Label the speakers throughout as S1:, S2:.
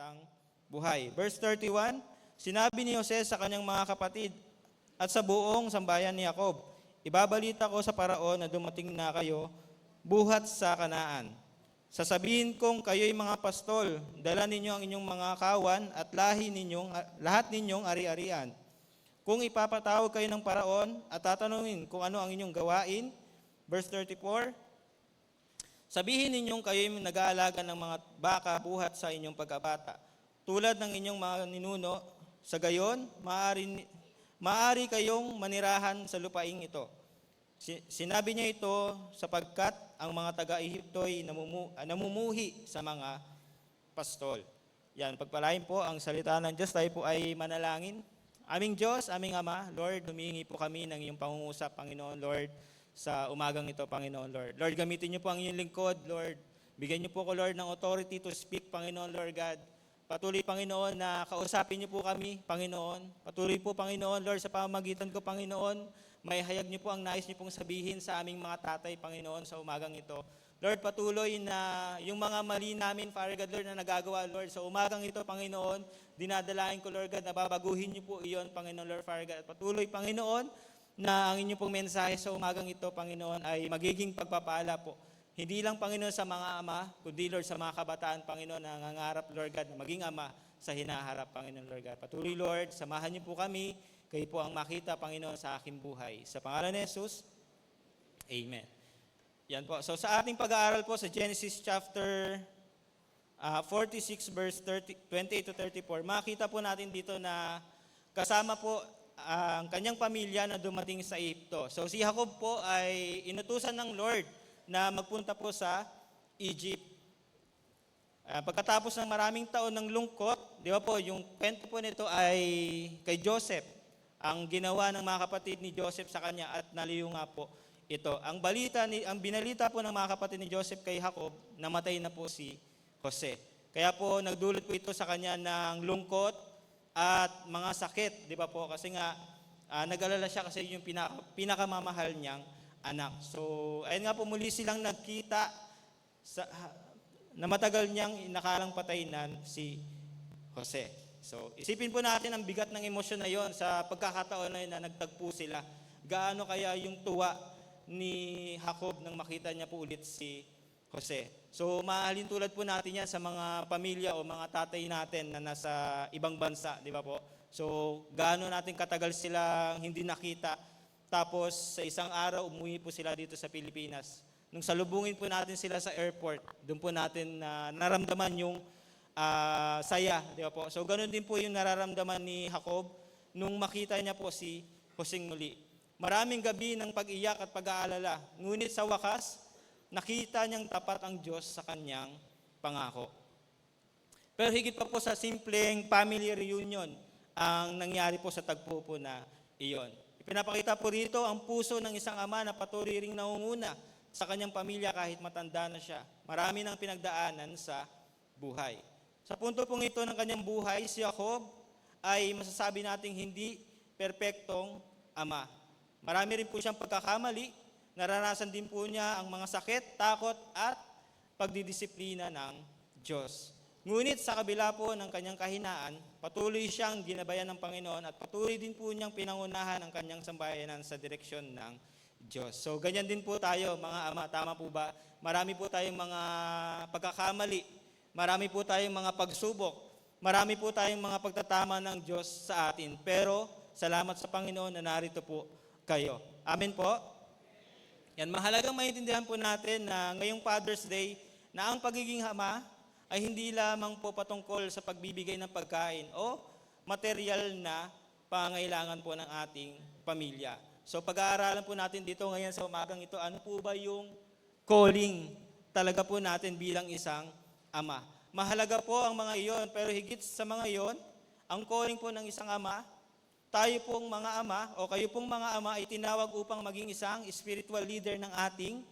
S1: kabatang buhay. Verse 31, sinabi ni Jose sa kanyang mga kapatid at sa buong sambayan ni Jacob, ibabalita ko sa Paraon na dumating na kayo buhat sa Kanaan. Sasabihin kong kayo'y mga pastol, dala ninyo ang inyong mga kawan at lahat ninyong ari-arian. Kung ipapatawag kayo ng Paraon at tatanungin kung ano ang inyong gawain, verse 34, sabihin ninyong kayo'y nag-aalaga ng mga baka buhat sa inyong pagkabata. Tulad ng inyong mga ninuno, sa gayon, maaari kayong manirahan sa lupaing ito. Sinabi niya ito sapagkat ang mga taga-Ehipto ay namumuhi sa mga pastol. Yan, pagpalain po ang salita ng Diyos. Tayo po ay manalangin. Aming Diyos, aming Ama, Lord, humihingi po kami ng iyong pangungusap, Panginoon, Lord, sa umagang ito, Panginoon, Lord. Lord, gamitin niyo po ang inyong lingkod, Lord. Bigyan niyo po ko, Lord, ng authority to speak, Panginoon, Lord God. Patuloy, Panginoon, na kausapin niyo po kami, Panginoon. Patuloy po, Panginoon, Lord, sa pamamagitan ko, Panginoon, may hayag niyo po ang nais niyo pong sabihin sa aming mga tatay, Panginoon, sa umagang ito. Lord, patuloy na yung mga mali namin, Father God, Lord, na nagagawa, Lord, sa umagang ito, Panginoon, dinadalain ko, Lord God, na babaguhin niyo po iyon, Panginoon, Lord, Father God. Patuloy, Panginoon, na ang inyong pong mensahe sa umagang ito, Panginoon, ay magiging pagpapala po. Hindi lang, Panginoon, sa mga ama, kundi, Lord, sa mga kabataan, Panginoon, na nangangarap, Lord God, na maging ama sa hinaharap, Panginoon, Lord God. Patuloy, Lord, samahan niyo po kami. Kayo po ang makita, Panginoon, sa aking buhay. Sa pangalan ni Jesus, Amen. Yan po. So sa ating pag-aaral po sa Genesis chapter 46 verse 28 to 34, makita po natin dito na kasama po ang kanyang pamilya na dumating sa Egypto. So si Jacob po ay inutusan ng Lord na magpunta po sa Egypt. Pagkatapos ng maraming taon ng lungkot, di ba po, yung kwento po nito ay kay Joseph. Ang ginawa ng mga kapatid ni Joseph sa kanya at naliw nga po ito. Ang binalita po ng mga kapatid ni Joseph kay Jacob, namatay na po si Jose. Kaya po nagdulot po ito sa kanya ng lungkot at mga sakit, di ba po? Kasi nga nag-alala siya kasi yung pinakamamahal niyang anak. So ayun nga po, muli silang nagkita na matagal niyang inakalang patayinan si Jose. So isipin po natin ang bigat ng emosyon na yon sa pagkakataon na yun na nagtagpo sila. Gaano kaya yung tuwa ni Jacob nang makita niya po ulit si Jose. So mahalin tulad po natin yan sa mga pamilya o mga tatay natin na nasa ibang bansa, di ba po? So gaano natin katagal silang hindi nakita, tapos sa isang araw umuwi po sila dito sa Pilipinas. Nung salubungin po natin sila sa airport, doon po natin naramdaman yung saya, di ba po? So ganun din po yung nararamdaman ni Jacob nung makita niya po si Jose muli. Maraming gabi ng pag-iyak at pag-aalala, ngunit sa wakas, nakita niyang tapat ang Diyos sa kanyang pangako. Pero higit pa po sa simpleng family reunion ang nangyari po sa tagpo po na iyon. Ipinapakita po rito ang puso ng isang ama na patuloy ring nangunguna sa kanyang pamilya kahit matanda na siya. Marami nang pinagdaanan sa buhay. Sa punto pong ito ng kanyang buhay, si Jacob ay masasabi nating hindi perpektong ama. Marami rin po siyang pagkakamali, naranasan din po niya ang mga sakit, takot at pagdidisiplina ng Diyos. Ngunit sa kabila po ng kanyang kahinaan, patuloy siyang ginabayan ng Panginoon at patuloy din po niyang pinangunahan ang kanyang sambayanan sa direksyon ng Diyos. So ganyan din po tayo mga ama, tama po ba? Marami po tayong mga pagkakamali, marami po tayong mga pagsubok, marami po tayong mga pagtatama ng Diyos sa atin. Pero salamat sa Panginoon na narito po kayo. Amen po? Yan, mahalagang maintindihan po natin na ngayong Father's Day na ang pagiging ama ay hindi lamang po patungkol sa pagbibigay ng pagkain o material na pangailangan po ng ating pamilya. So pag-aaralan po natin dito ngayon sa umagang ito, ano po ba yung calling talaga po natin bilang isang ama. Mahalaga po ang mga iyon, pero higit sa mga iyon, ang calling po ng isang ama, tayo pong mga ama o kayo pong mga ama ay tinawag upang maging isang spiritual leader ng ating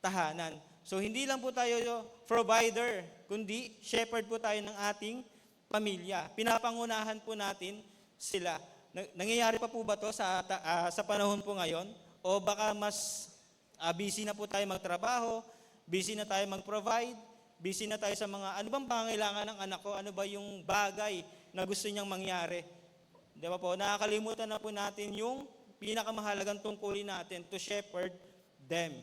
S1: tahanan. So hindi lang po tayo provider, kundi shepherd po tayo ng ating pamilya. Pinapangunahan po natin sila. Nangyayari pa po ba to sa panahon po ngayon? O baka mas busy na po tayo magtrabaho, busy na tayo mag-provide, busy na tayo sa mga, ano bang pangangailangan ng anak ko? Ano ba yung bagay na gusto niyang mangyari? Di ba po? Nakakalimutan na po natin yung pinakamahalagang tungkulin natin, to shepherd them.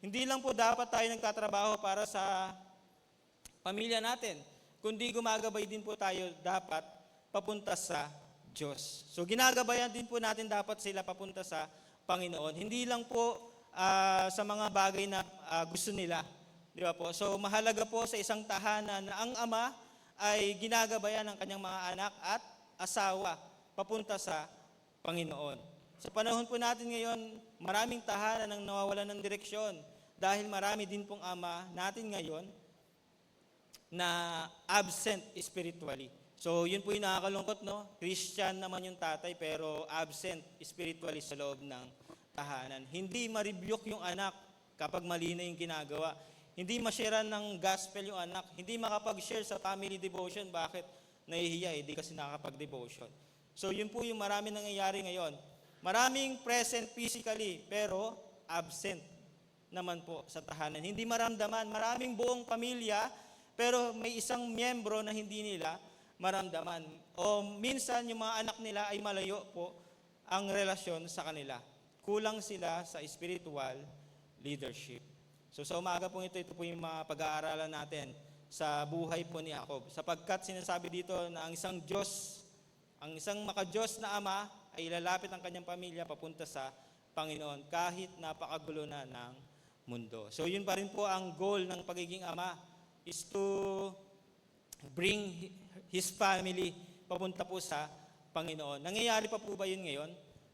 S1: Hindi lang po dapat tayo nagtatrabaho para sa pamilya natin, kundi gumagabay din po tayo dapat papunta sa Diyos. So ginagabayan din po natin dapat sila papunta sa Panginoon. Hindi lang po sa mga bagay na gusto nila. Di ba po? So mahalaga po sa isang tahanan na ang ama ay ginagabayan ng kanyang mga anak at asawa papunta sa Panginoon. Sa panahon po natin ngayon, maraming tahanan ang nawawalan ng direksyon dahil marami din pong ama natin ngayon na absent spiritually. So yun po yung nakakalungkot, no? Christian naman yung tatay pero absent spiritually sa loob ng tahanan. Hindi ma-rebuke yung anak kapag mali na yung ginagawa. Hindi ma-share ng gospel yung anak. Hindi makapag-share sa family devotion. Bakit? Nahihiya, hindi kasi nakakapag-devotion. So yun po yung marami nangyayari ngayon. Maraming present physically pero absent naman po sa tahanan. Hindi maramdaman. Maraming buong pamilya pero may isang miyembro na hindi nila maramdaman. O minsan yung mga anak nila ay malayo po ang relasyon sa kanila. Kulang sila sa spiritual leadership. So sa umaga po ito po yung mga pag-aaralan natin sa buhay po ni Jacob. Sapagkat sinasabi dito na ang isang Diyos, ang isang maka-Diyos na ama ay lalapit ang kanyang pamilya papunta sa Panginoon kahit napakagulo na ng mundo. So yun pa rin po ang goal ng pagiging ama is to bring his family papunta po sa Panginoon. Nangyayari pa po ba yun ngayon?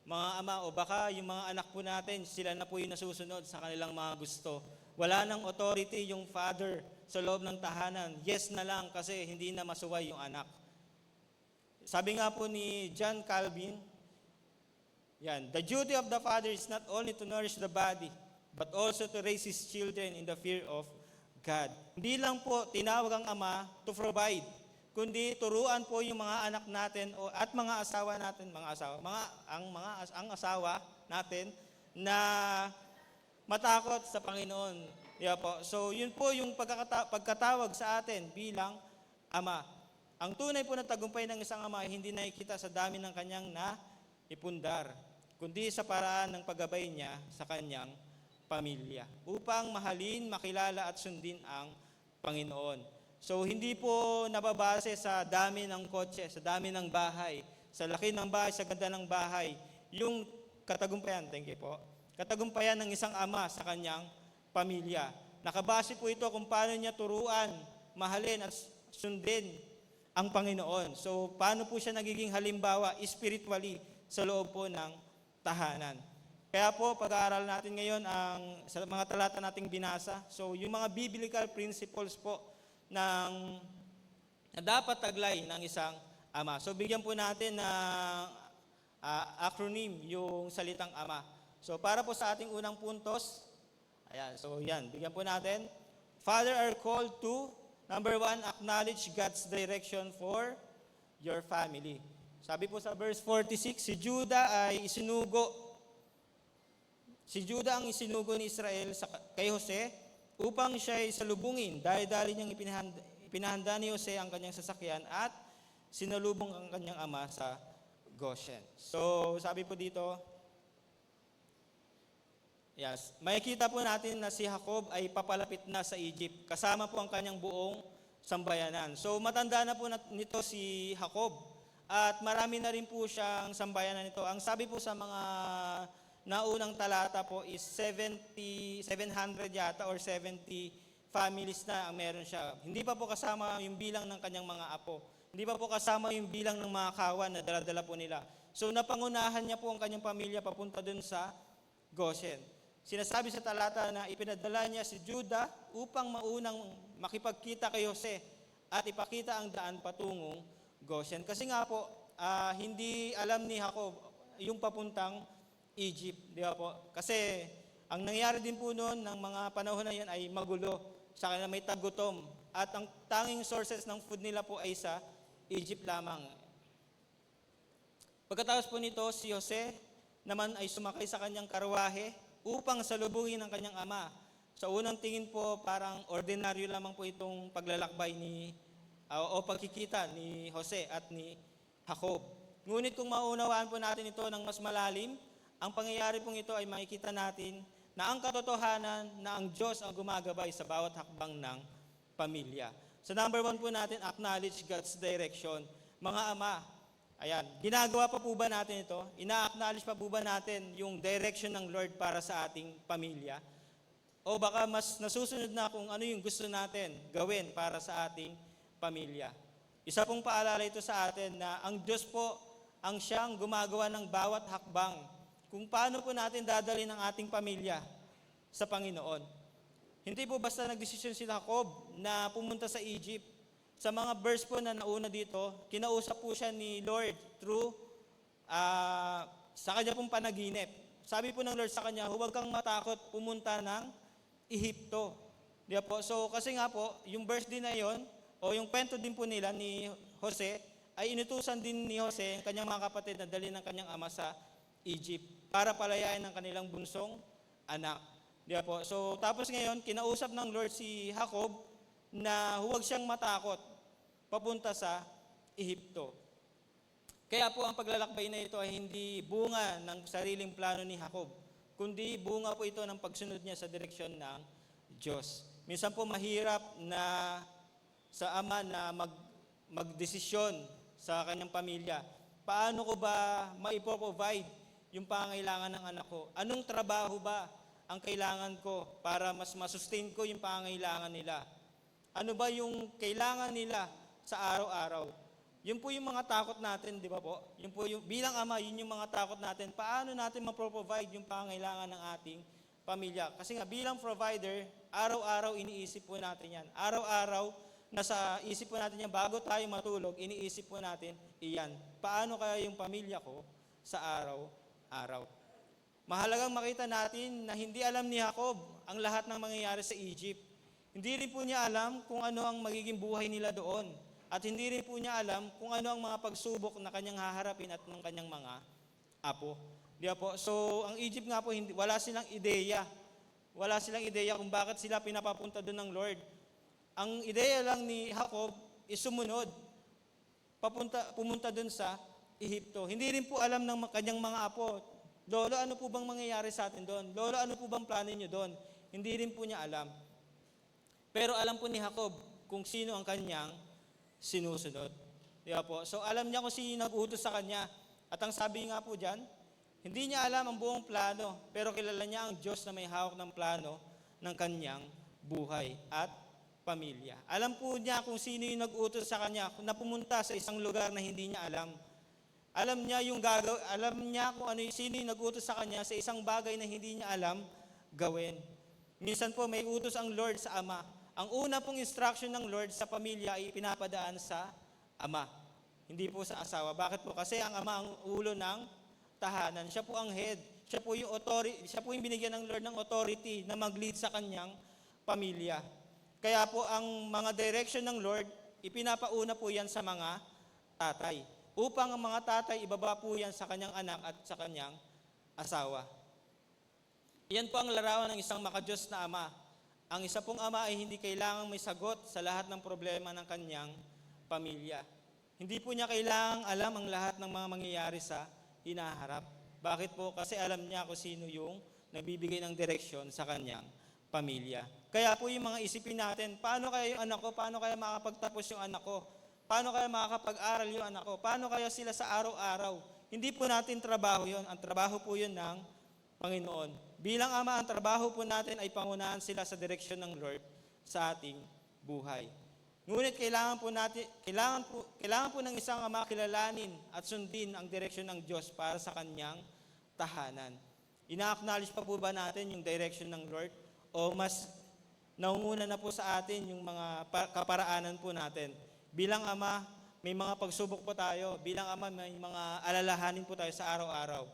S1: Mga ama, o baka yung mga anak po natin, sila na po yung nasusunod sa kanilang mga gusto. Wala nang authority yung father sa loob ng tahanan. Yes na lang kasi hindi na masuway yung anak. Sabi nga po ni John Calvin, yan, the duty of the father is not only to nourish the body, but also to raise his children in the fear of God. Hindi lang po tinawag ang ama to provide, kundi turuan po yung mga anak natin at mga asawa natin, ang asawa natin na matakot sa Panginoon. Diba po? So yun po yung pagkatawag sa atin bilang ama. Ang tunay po na tagumpay ng isang ama ay hindi nakikita sa dami ng kanyang naipundar, kundi sa paraan ng paggabay niya sa kanyang pamilya upang mahalin, makilala at sundin ang Panginoon. So hindi po nababase sa dami ng kotse, sa dami ng bahay, sa laki ng bahay, sa ganda ng bahay, yung katagumpayan, thank you po, katagumpayan ng isang ama sa kanyang pamilya. Nakabase po ito kung paano niya turuan, mahalin at sundin ang Panginoon. So paano po siya nagiging halimbawa spiritually sa loob po ng tahanan. Kaya po, pag-aaral natin ngayon sa mga talata nating binasa, so yung mga biblical principles po na dapat taglay ng isang ama. So bigyan po natin ng acronym yung salitang ama. So para po sa ating unang puntos, ayan, so yan, bigyan po natin. Father are called to, number 1, acknowledge God's direction for your family. Sabi po sa verse 46, si Judah ang isinugo ni Israel kay Jose upang siya ay salubungin. Dahil niyang ipinahanda ni Jose ang kanyang sasakyan at sinalubong ang kanyang ama sa Goshen. So sabi po dito, yes, makikita po natin na si Jacob ay papalapit na sa Egypt kasama po ang kanyang buong sambayanan. So matanda na po nito si Jacob. At marami na rin po siyang sambayanan nito. Ang sabi po sa mga naunang talata po is 700 yata or 70 families na ang meron siya. Hindi pa po kasama yung bilang ng kanyang mga apo. Hindi pa po kasama yung bilang ng mga kawan na dala-dala po nila. So napangunahan niya po ang kanyang pamilya papunta dun sa Goshen. Sinasabi sa talata na ipinadala niya si Judah upang maunang makipagkita kay Jose at ipakita ang daan patungong Goshen. Kasi nga po, hindi alam ni Jacob yung papuntang Egypt. Di ba po? Kasi ang nangyari din po noon ng mga panahon na yan ay magulo. Sa kanila may tagutom. At ang tanging sources ng food nila po ay sa Egypt lamang. Pagkatapos po nito, si Jose naman ay sumakay sa kanyang karwahe upang salubungin ang kanyang ama sa unang tingin po, parang ordinaryo lamang po itong paglalakbay o pagkikita ni Jose at ni Jacob. Ngunit kung maunawaan po natin ito ng mas malalim, ang pangyayari pong ito ay makikita natin na ang katotohanan na ang Diyos ang gumagabay sa bawat hakbang ng pamilya. So number 1 po natin, acknowledge God's direction. Mga ama, ayan, ginagawa pa po ba natin ito? Ina-acknowledge pa po ba natin yung direction ng Lord para sa ating pamilya? O baka mas nasusunod na kung ano yung gusto natin gawin para sa ating pamilya. Isa pong paalala ito sa atin na ang Diyos po ang siyang gumagawa ng bawat hakbang kung paano po natin dadalhin ang ating pamilya sa Panginoon. Hindi po basta nagdesisyon si Jacob na pumunta sa Egypt. Sa mga verse po na nauna dito, kinausap po siya ni Lord through sa kanya pong panaginip. Sabi po ng Lord sa kanya, huwag kang matakot pumunta ng Ehipto. Di ba po? So kasi nga po, yung verse din na yon, o yung kwento din po nila ni Jose, ay inutusan din ni Jose ang kanyang mga kapatid na dali ng kanyang ama sa Egypt para palayain ang kanilang bunsong anak. Di ba po? So tapos ngayon, kinausap ng Lord si Jacob na huwag siyang matakot papunta sa Ehipto. Kaya po ang paglalakbay na ito ay hindi bunga ng sariling plano ni Jacob, kundi bunga po ito ng pagsunod niya sa direksyon ng Diyos. Minsan po mahirap na sa ama na magdesisyon sa kanyang pamilya. Paano ko ba maipoprovide yung pangangailangan ng anak ko? Anong trabaho ba ang kailangan ko para mas masustain ko yung pangangailangan nila? Ano ba yung kailangan nila sa araw-araw? Yun po yung mga takot natin, di ba po? Yun po yung, bilang ama, yun yung mga takot natin. Paano natin mapro-provide yung pangangailangan ng ating pamilya? Kasi nga, bilang provider, araw-araw iniisip po natin yan. Araw-araw, nasa isip po natin yan, bago tayo matulog, iniisip po natin, iyan. Paano kaya yung pamilya ko sa araw-araw? Mahalagang makita natin na hindi alam ni Jacob ang lahat ng mangyayari sa Egypt. Hindi rin po niya alam kung ano ang magiging buhay nila doon. At hindi rin po niya alam kung ano ang mga pagsubok na kanyang haharapin at ng kanyang mga apo. Di ba po? So, ang Egypt nga po, wala silang ideya. Wala silang ideya kung bakit sila pinapapunta doon ng Lord. Ang ideya lang ni Jacob is sumunod. Pumunta doon sa Ehipto. Hindi rin po alam ng kanyang mga apo, Lolo, ano po bang mangyayari sa atin doon? Lolo, ano po bang plano niyo doon? Hindi rin po niya alam. Pero alam po ni Jacob kung sino ang kanyang sinusunod. Di ba po? So alam niya kung sino nag-utos sa kanya. At ang sabi nga po dyan, hindi niya alam ang buong plano, pero kilala niya ang Diyos na may hawak ng plano ng kanyang buhay at pamilya. Alam po niya kung sino yung nag-utos sa kanya na pumunta sa isang lugar na hindi niya alam. Alam niya kung sino yung nag-utos sa kanya sa isang bagay na hindi niya alam gawin. Minsan po may utos ang Lord sa ama. Ang una pong instruction ng Lord sa pamilya ay pinapadaan sa ama, hindi po sa asawa. Bakit po? Kasi ang ama ang ulo ng tahanan. Siya po ang head. Siya po yung binigyan ng Lord ng authority na mag-lead sa kanyang pamilya. Kaya po ang mga direction ng Lord, ipinapauna po yan sa mga tatay. Upang ang mga tatay, ibaba po yan sa kanyang anak at sa kanyang asawa. Yan po ang larawan ng isang makadiyos na ama. Ang isa pong ama ay hindi kailangang may sagot sa lahat ng problema ng kanyang pamilya. Hindi po niya kailangang alam ang lahat ng mga mangyayari sa hinaharap. Bakit po? Kasi alam niya kung sino yung nagbibigay ng direksyon sa kanyang pamilya. Kaya po yung mga isipin natin, paano kaya yung anak ko? Paano kaya makapagtapos yung anak ko? Paano kaya makakapag-aral yung anak ko? Paano kaya sila sa araw-araw? Hindi po natin trabaho yun. Ang trabaho po yun ng Panginoon. Bilang ama, ang trabaho po natin ay pangunahan sila sa direksyon ng Lord sa ating buhay. Ngunit kailangan po ng isang ama kilalanin at sundin ang direksyon ng Diyos para sa kanyang tahanan. Ina-acknowledge pa po ba natin yung direction ng Lord? O mas naunguna na po sa atin yung mga kaparaanan po natin? Bilang ama, may mga pagsubok po tayo. Bilang ama, may mga alalahanin po tayo sa araw-araw.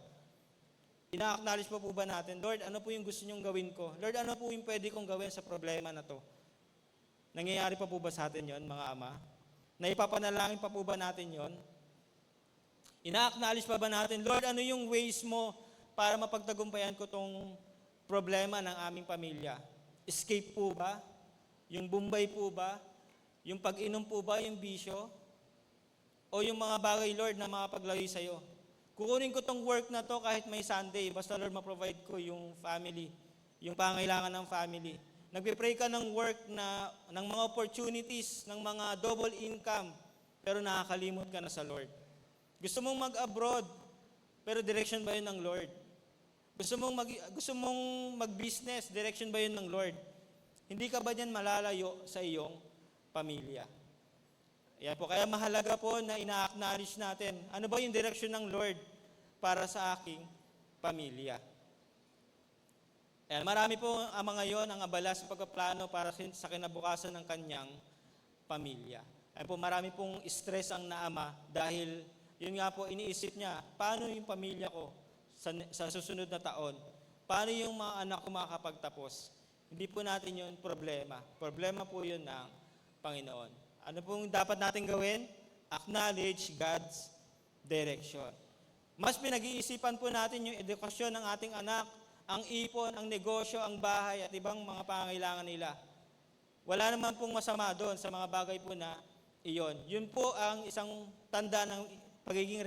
S1: Ina-acknowledge po ba natin, Lord, ano po yung gusto niyong gawin ko? Lord, ano po yung pwede kong gawin sa problema na to? Nangyayari pa po ba sa atin yon, mga ama? Naipapanalangin pa po ba natin yon? Ina-acknowledge pa ba natin, Lord, ano yung ways mo para mapagtagumpayan ko tong problema ng aming pamilya? escape po ba? Yung Bombay po ba? Yung pag-inom po ba yung bisyo? O yung mga bagay, Lord, na makapaglayo sa'yo? Kukunin ko tong work na to kahit may Sunday, basta Lord ma-provide ko yung family, yung pangailangan ng family. Nagpe-pray ka ng work ng mga opportunities, ng mga double income, pero nakakalimot ka na sa Lord. Gusto mong mag-abroad, pero direction ba yun ng Lord? Gusto mong mag-business, direction ba yun ng Lord? Hindi ka ba diyan malalayo sa iyong pamilya? Yan po, kaya mahalaga po na ina-acknowledge natin, ano ba yung direction ng Lord para sa aking pamilya? Yan, marami po ang ama ngayon ang abala sa pagpaplano para sa kinabukasan ng kanyang pamilya. Yan po, marami pong stress ang naama dahil yun nga po, iniisip niya, paano yung pamilya ko sa susunod na taon? Paano yung mga anak ko makakapagtapos? Hindi po natin yun problema. Problema po yun ng Panginoon. Ano pong dapat natin gawin? Acknowledge God's direction. Mas pinag-iisipan po natin yung edukasyon ng ating anak, ang ipon, ang negosyo, ang bahay, at ibang mga pangangailangan nila. Wala naman pong masama doon sa mga bagay po na iyon. Yun po ang isang tanda ng pagiging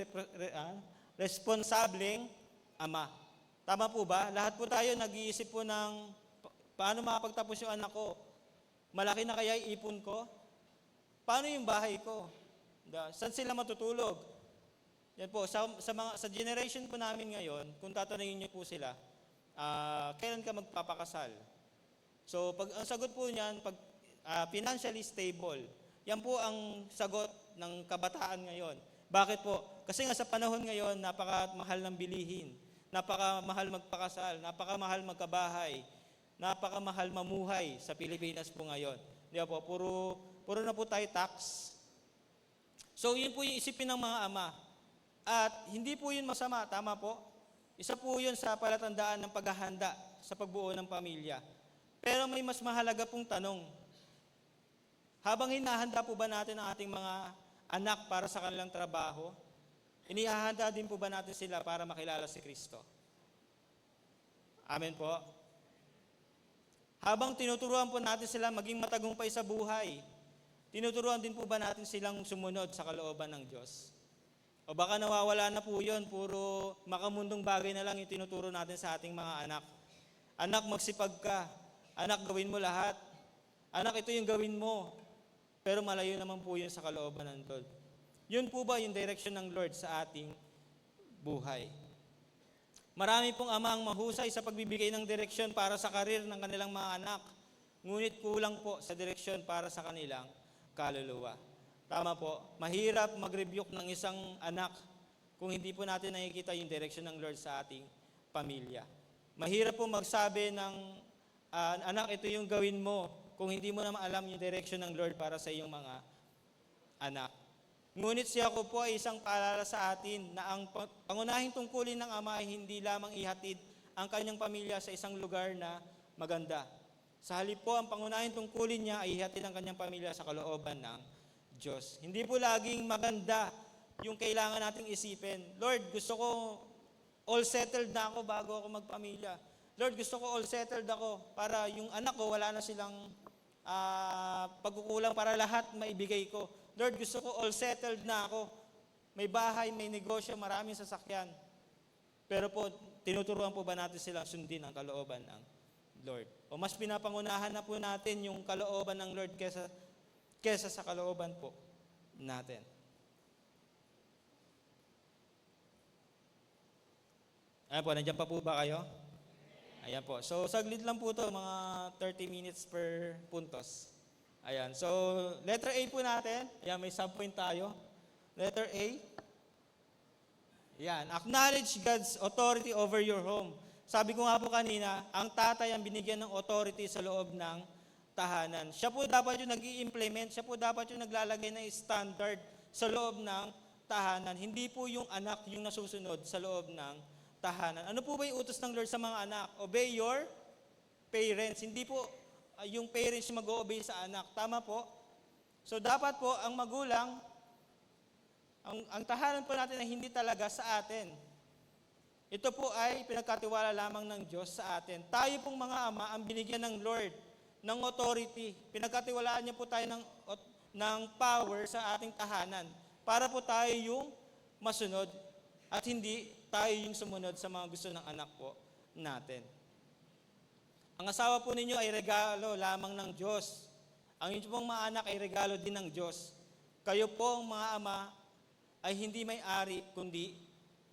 S1: responsableng ama. Tama po ba? Lahat po tayo nag-iisip po ng paano makapagtapos yung anak ko? Malaki na kaya ipon ko? Paano yung bahay ko? Saan sila matutulog? Yan po, sa generation po namin ngayon, kung tatanungin niyo po sila, kailan ka magpapakasal? So, ang sagot po niyan, financially stable. Yan po ang sagot ng kabataan ngayon. Bakit po? Kasi nga sa panahon ngayon, napakamahal ng bilihin, napakamahal magpakasal, napakamahal magkabahay, napakamahal mamuhay sa Pilipinas po ngayon. Di ba po? Puro na po tayo tax. So, yun po yung isipin ng mga ama. At hindi po yun masama, tama po? Isa po yun sa palatandaan ng paghahanda sa pagbuo ng pamilya. Pero may mas mahalaga pong tanong. Habang hinahanda po ba natin ang ating mga anak para sa kanilang trabaho, inihahanda din po ba natin sila para makilala si Kristo? Amen po? Habang tinuturuan po natin sila maging matagumpay sa buhay, tinuturuan din po ba natin silang sumunod sa kalooban ng Diyos? O baka nawawala na po yun, puro makamundong bagay na lang yung tinuturo natin sa ating mga anak. Anak, magsipag ka. Anak, gawin mo lahat. Anak, ito yung gawin mo. Pero malayo naman po yun sa kalooban ng Lord. Yun po ba yung direction ng Lord sa ating buhay? Marami pong ama ang mahusay sa pagbibigay ng direksyon para sa karir ng kanilang mga anak. Ngunit kulang po sa direksyon para sa kanilang kaluluwa. Tama po, mahirap mag-rebuke ng isang anak kung hindi po natin nakikita yung direksyon ng Lord sa ating pamilya. Mahirap po magsabi ng, anak, ito yung gawin mo, kung hindi mo naman alam yung direksyon ng Lord para sa iyong mga anak. Ngunit siya ko po ay isang paalala sa atin na ang pangunahing tungkulin ng ama ay hindi lamang ihatid ang kanyang pamilya sa isang lugar na maganda. Sa halip po, ang pangunahing tungkulin niya ay ihatid ang kanyang pamilya sa kalooban ng Diyos. Hindi po laging maganda yung kailangan nating isipin. Lord, gusto ko all settled na ako bago ako magpamilya. Lord, gusto ko all settled ako para yung anak ko wala na silang pagkukulang para lahat maibigay ko. Lord, gusto ko all settled na ako. May bahay, may negosyo, maraming sasakyan. Pero po, tinuturuan po ba natin silang sundin ang kalooban ng Lord? O mas pinapangunahan na po natin yung kalooban ng Lord kesa sa kalooban po natin. Ayan po, nandiyan pa po ba kayo? Ayan po. So, saglit lang po to, mga 30 minutes per puntos. Ayan. So, letter A po natin. Ayan, may subpoint tayo. Letter A. Ayan. Acknowledge God's authority over your home. Sabi ko nga po kanina, ang tatay ang binigyan ng authority sa loob ng tahanan. Siya po dapat yung nag-i-implement, siya po dapat yung naglalagay ng standard sa loob ng tahanan. Hindi po yung anak yung nasusunod sa loob ng tahanan. Ano po ba yung utos ng Lord sa mga anak? Obey your parents. Hindi po yung parents yung mag-o-obey sa anak. Tama po? So dapat po ang magulang, ang tahanan po natin ay hindi talaga sa atin. Ito po ay pinagkatiwala lamang ng Diyos sa atin. Tayo pong mga ama ang binigyan ng Lord ng authority. Pinagkatiwalaan niya po tayo ng power sa ating tahanan para po tayo yung masunod at hindi tayo yung sumunod sa mga gusto ng anak po natin. Ang asawa po ninyo ay regalo lamang ng Diyos. Ang inyong pong mga anak ay regalo din ng Diyos. Kayo po, mga ama, ay hindi may-ari kundi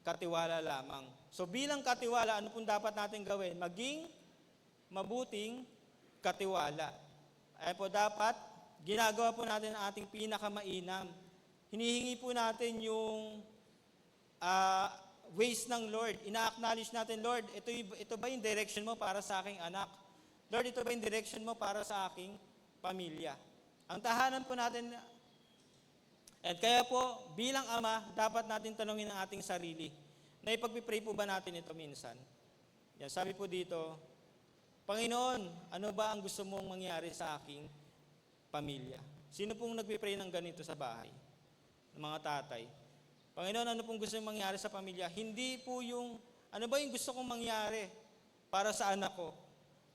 S1: katiwala lamang. So bilang katiwala, ano pong dapat natin gawin? Maging mabuting katiwala. Ay po dapat, ginagawa po natin ang ating pinakamainam. Hinihingi po natin yung ways ng Lord. Ina-acknowledge natin, Lord, ito ba yung direction mo para sa aking anak? Lord, ito ba yung direction mo para sa aking pamilya? Ang tahanan po natin, at kaya po, bilang ama, dapat natin tanungin ang ating sarili, na ipagpipray po ba natin ito minsan? Yan, sabi po dito, Panginoon, ano ba ang gusto mong mangyari sa aking pamilya? Sino pong nagpipray ng ganito sa bahay? Ng mga tatay. Panginoon, ano pong gusto mong mangyari sa pamilya? Hindi po yung, ano ba yung gusto kong mangyari para sa anak ko?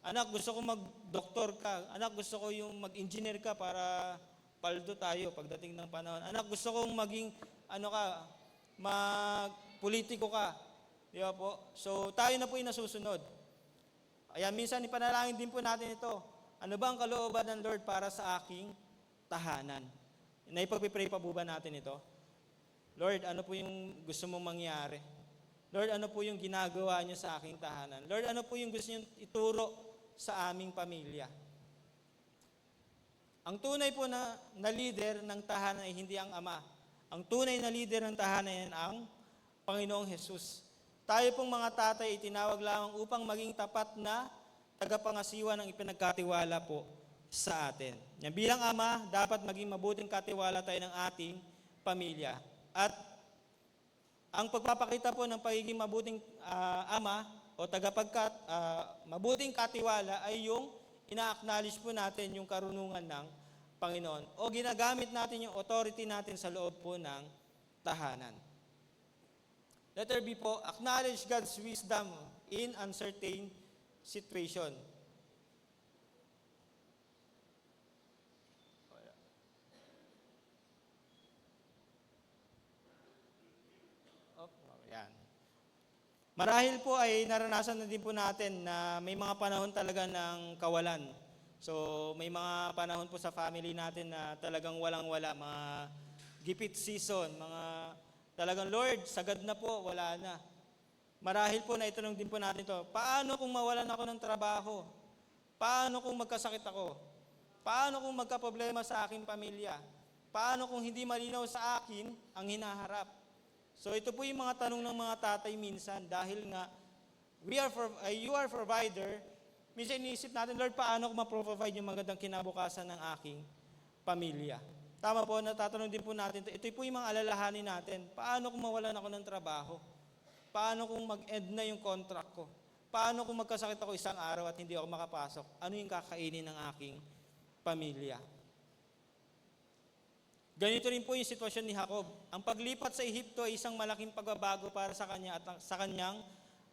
S1: Anak, gusto ko mag-doktor ka. Anak, gusto ko yung mag-engineer ka para paldo tayo pagdating ng panahon. Anak, gusto kong maging, mag-politiko ka. Di ba po? So, tayo na po yung nasusunod. Ayan, minsan ipanalangin din po natin ito. Ano ba ang kalooban ng Lord para sa aking tahanan? Naipagpipray pa po ba natin ito? Lord, ano po yung gusto mong mangyari? Lord, ano po yung ginagawa niyo sa aking tahanan? Lord, ano po yung gusto niyo ituro sa aming pamilya? Ang tunay po na leader ng tahanan ay hindi ang ama. Ang tunay na leader ng tahanan ay ang Panginoong Hesus. Tayo pong mga tatay itinawag lamang upang maging tapat na tagapangasiwa ng ipinagkatiwala po sa atin. Yan, bilang ama, dapat maging mabuting katiwala tayo ng ating pamilya. At ang pagpapakita po ng pagiging mabuting ama o mabuting katiwala ay yung ina-acknowledge po natin yung karunungan ng Panginoon o ginagamit natin yung authority natin sa loob po ng tahanan. Letter B po, acknowledge God's wisdom in uncertain situation. Yan. Marahil po ay naranasan na din po natin na may mga panahon talaga ng kawalan. So may mga panahon po sa family natin na talagang walang-wala, mga gipit season, mga talagang Lord, sagad na po, wala na. Marahil po na itanong din po natin ito, paano kung mawalan ako ng trabaho? Paano kung magkasakit ako? Paano kung magkaproblema sa aking pamilya? Paano kung hindi malinaw sa akin ang hinaharap? So ito po yung mga tanong ng mga tatay minsan dahil nga you are provider. Minsan iniisip natin, Lord, paano ko ma-provide yung magandang kinabukasan ng aking pamilya? Tama po, natatanong din po natin, ito po yung mga alalahanin natin. Paano kung mawalan ako ng trabaho? Paano kung mag-end na yung contract ko? Paano kung magkasakit ako isang araw at hindi ako makapasok? Ano yung kakainin ng aking pamilya? Ganito rin po yung sitwasyon ni Jacob. Ang paglipat sa Ehipto ay isang malaking pagbabago para sa kanya at sa kanyang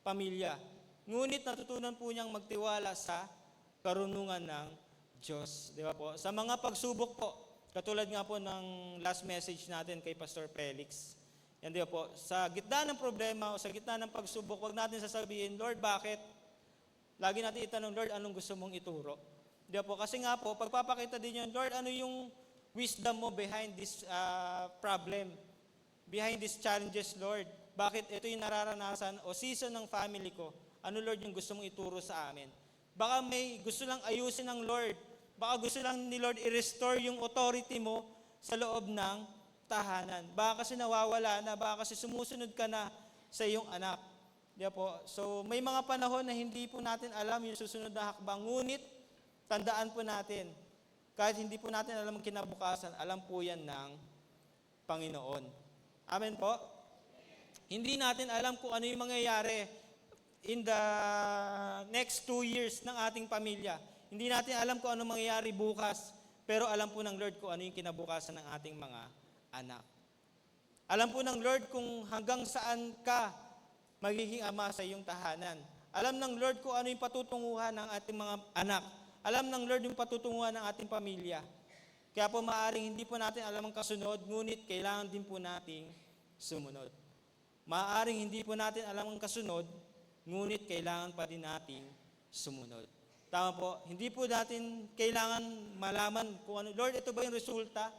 S1: pamilya. Ngunit natutunan po niyang magtiwala sa karunungan ng Diyos. Di ba po? Sa mga pagsubok po, katulad nga po ng last message natin kay Pastor Felix. Yan, di ba po? Sa gitna ng problema o sa gitna ng pagsubok, huwag natin sasabihin, Lord, bakit? Lagi natin itanong, Lord, anong gusto mong ituro? Di ba po? Kasi nga po, pagpapakita din yun, Lord, ano yung wisdom mo behind this problem? Behind these challenges, Lord? Bakit ito yung nararanasan o season ng family ko? Ano, Lord, yung gusto mong ituro sa amin? Baka may gusto lang ayusin ng Lord. Baka gusto lang ni Lord i-restore yung authority mo sa loob ng tahanan. Baka kasi nawawala na, baka kasi sumusunod ka na sa iyong anak. Di po? So, may mga panahon na hindi po natin alam yung susunod na hakbang. Ngunit, tandaan po natin, kahit hindi po natin alam ang kinabukasan, alam po yan ng Panginoon. Amen po? Hindi natin alam kung ano yung mangyayari in the next 2 years ng ating pamilya. Hindi natin alam kung ano mangyayari bukas, pero alam po ng Lord kung ano yung kinabukasan ng ating mga anak. Alam po ng Lord kung hanggang saan ka magiging ama sa iyong tahanan. Alam ng Lord kung ano yung patutunguhan ng ating mga anak alam ng Lord yung patutunguhan ng ating pamilya. Kaya po maaaring hindi po natin alam ang kasunod, ngunit kailangan din po nating sumunod. Maaaring hindi po natin alam ang kasunod, ngunit kailangan pa din nating sumunod. Tama po, hindi po natin kailangan malaman kung ano, Lord, ito ba yung resulta?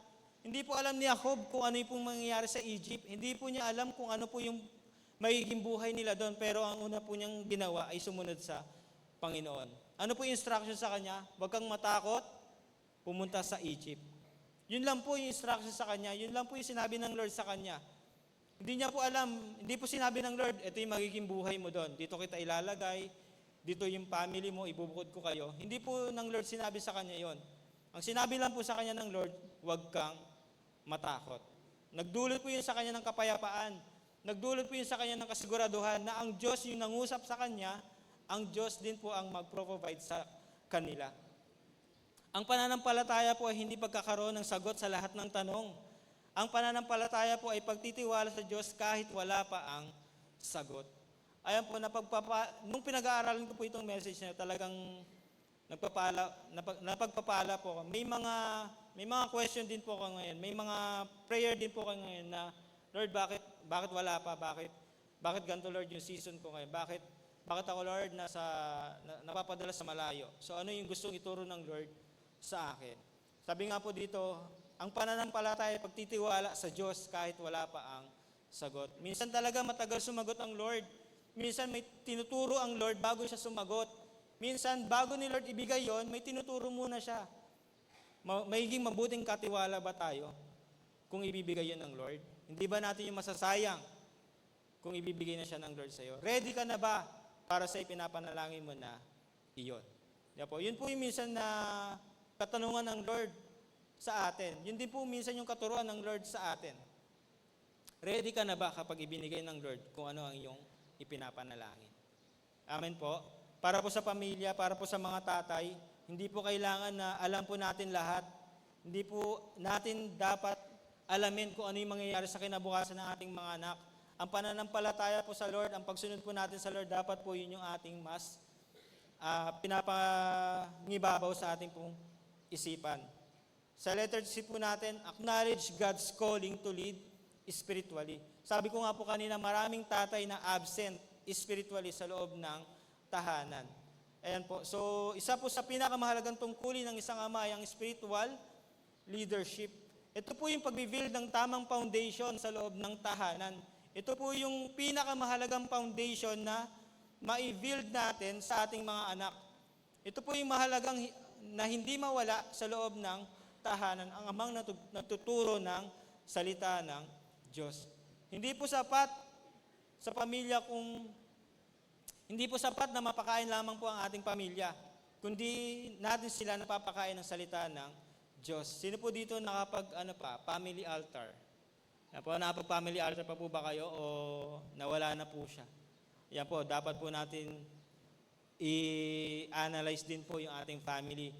S1: Hindi po alam ni Jacob kung ano yung pong mangyayari sa Egypt. Hindi po niya alam kung ano po yung magiging buhay nila doon, pero ang una po niyang ginawa ay sumunod sa Panginoon. Ano po yung instruction sa kanya? Huwag kang matakot, pumunta sa Egypt. Yun lang po yung instruction sa kanya, yun lang po yung sinabi ng Lord sa kanya. Hindi niya po alam, hindi po sinabi ng Lord, ito yung magiging buhay mo doon. Dito kita ilalagay, dito yung family mo, ibubukod ko kayo. Hindi po ng Lord sinabi sa kanya yon. Ang sinabi lang po sa kanya ng Lord, huwag kang matakot. Nagdulot po yun sa kanya ng kapayapaan. Nagdulot po yun sa kanya ng kasiguraduhan na ang Diyos yung nangusap sa kanya, ang Diyos din po ang mag-provide sa kanila. Ang pananampalataya po ay hindi pagkakaroon ng sagot sa lahat ng tanong. Ang pananampalataya po ay pagtitiwala sa Diyos kahit wala pa ang sagot. Ayan po, nung pinag-aaralan ko po itong message na talagang napagpapala po. May mga question din po ko ngayon. May mga prayer din po ko ngayon na, Lord, bakit wala pa? Bakit ganito, Lord, yung season ko ngayon? Bakit ako, Lord, napapadala sa malayo? So ano yung gustong ituro ng Lord sa akin? Sabi nga po dito, ang pananampalataya ay pagtitiwala sa Diyos kahit wala pa ang sagot. Minsan talaga matagal sumagot ang Lord. Minsan may tinuturo ang Lord bago siya sumagot. Minsan bago ni Lord ibigay yon, may tinuturo muna siya. Magiging mabuting katiwala ba tayo kung ibibigay yon ng Lord? Hindi ba natin yung masasayang kung ibibigay na siya ng Lord sa iyo? Ready ka na ba para sa ipinapanalangin mo na iyon? Yun po yung minsan na katanungan ng Lord sa atin. Yun din po minsan yung katuruan ng Lord sa atin. Ready ka na ba kapag ibinigay ng Lord kung ano ang iyong ipinapanalangin? Amen po. Para po sa pamilya, para po sa mga tatay, hindi po kailangan na alam po natin lahat. Hindi po natin dapat alamin kung ano yung mangyayari sa kinabukasan ng ating mga anak. Ang pananampalataya po sa Lord, ang pagsunod po natin sa Lord, dapat po yun yung ating mas pinapangibabaw sa ating pong isipan. Sa letter C po natin, acknowledge God's calling to lead spiritually. Sabi ko nga po kanina, maraming tatay na absent spiritually sa loob ng tahanan. Ayan po. So, isa po sa pinakamahalagang tungkulin ng isang ama ay ang spiritual leadership. Ito po yung pag-build ng tamang foundation sa loob ng tahanan. Ito po yung pinakamahalagang foundation na ma-build natin sa ating mga anak. Ito po yung mahalagang na hindi mawala sa loob ng tahanan, ang amang natuturo ng salita ng Diyos. Hindi po sapat sa pamilya hindi po sapat na mapakain lamang po ang ating pamilya, kundi natin sila napapakain ng salita ng Diyos. Sino po dito family altar? Nakapag-family altar pa po ba kayo o nawala na po siya? Yan po, dapat po natin i-analyze din po yung ating family.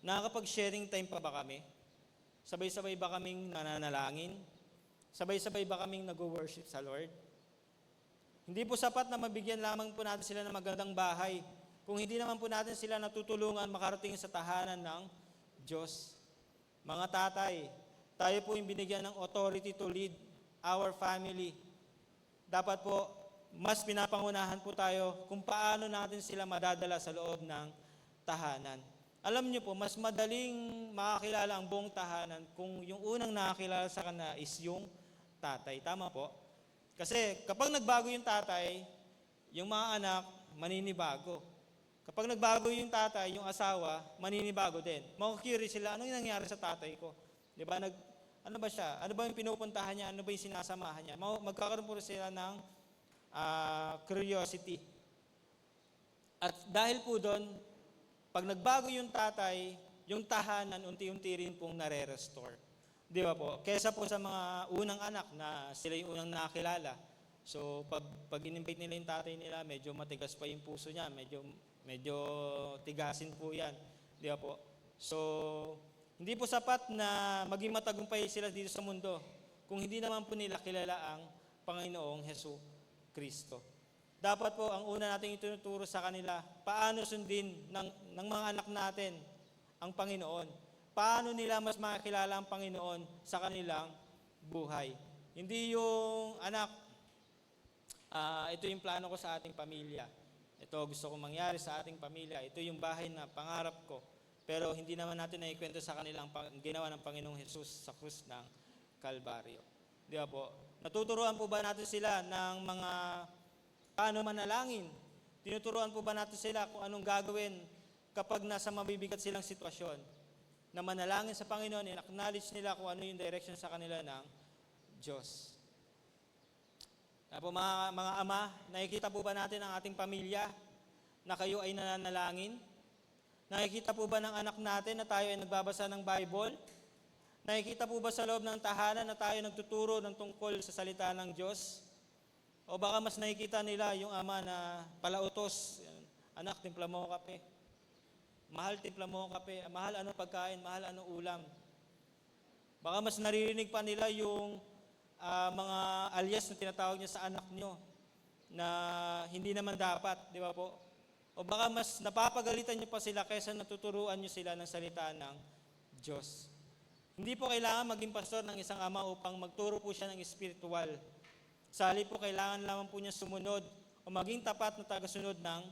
S1: Nakakapag-sharing time pa ba kami? Sabay-sabay ba kaming nananalangin? Sabay-sabay ba kaming nag-worship sa Lord? Hindi po sapat na mabigyan lamang po natin sila ng magandang bahay kung hindi naman po natin sila natutulungan makarating sa tahanan ng Diyos. Mga tatay, tayo po yung binigyan ng authority to lead our family. Dapat po, mas pinapangunahan po tayo kung paano natin sila madadala sa loob ng tahanan. Alam niyo po, mas madaling makakilala ang buong tahanan kung yung unang nakakilala sa kanila is yung tatay. Tama po? Kasi kapag nagbago yung tatay, yung mga anak, maninibago. Kapag nagbago yung tatay, yung asawa, maninibago din. Maku-curious sila, ano yung nangyari sa tatay ko? Di ba? Ano ba siya? Ano ba yung pinupuntahan niya? Ano ba yung sinasamahan niya? Magkakaroon po sila ng curiosity. At dahil po doon, pag nagbago yung tatay, yung tahanan, unti-unti rin pong nare-restore. Di ba po? Kesa po sa mga unang anak na sila yung unang nakakilala. So, pag in-invite nila yung tatay nila, medyo matigas pa yung puso niya, medyo tigasin po yan. Di ba po? So, hindi po sapat na maging matagumpay sila dito sa mundo kung hindi naman po nila kilala ang Panginoong Hesus Kristo. dapat po ang una nating itinuturo sa kanila, paano sundin ng mga anak natin ang Panginoon. Paano nila mas makakilala ang Panginoon sa kanilang buhay. Hindi yung anak, ito yung plano ko sa ating pamilya. Ito gusto kong mangyari sa ating pamilya. Ito yung bahay na pangarap ko. Pero hindi naman natin naikwento sa kanilang ginawa ng Panginoong Jesus sa krus ng Kalbaryo. Di ba po? Natuturuan po ba natin sila ng mga paano manalangin? Tinuturuan po ba natin sila kung anong gagawin kapag nasa mabibigat silang sitwasyon? Na manalangin sa Panginoon, in-acknowledge nila kung ano yung direction sa kanila ng Diyos. Po, mga ama, nakikita po ba natin ang ating pamilya na kayo ay nananalangin? Nakikita po ba ng anak natin na tayo ay nagbabasa ng Bible? Nakikita po ba sa loob ng tahanan na tayo nagtuturo ng tungkol sa salita ng Diyos? O baka mas nakikita nila yung ama na palautos, anak, timpla mo kape. Mahal, timpla mo kape. Mahal, ano pagkain? Mahal, ano ulam? Baka mas naririnig pa nila yung mga alias na tinatawag niya sa anak nyo na hindi naman dapat, di ba po? O baka mas napapagalitan niyo pa sila kaysa natuturuan niyo sila ng salita ng Diyos. Hindi po kailangan maging pastor ng isang ama upang magturo po siya ng espiritual. Sali po kailangan lamang po niya sumunod o maging tapat na tagasunod ng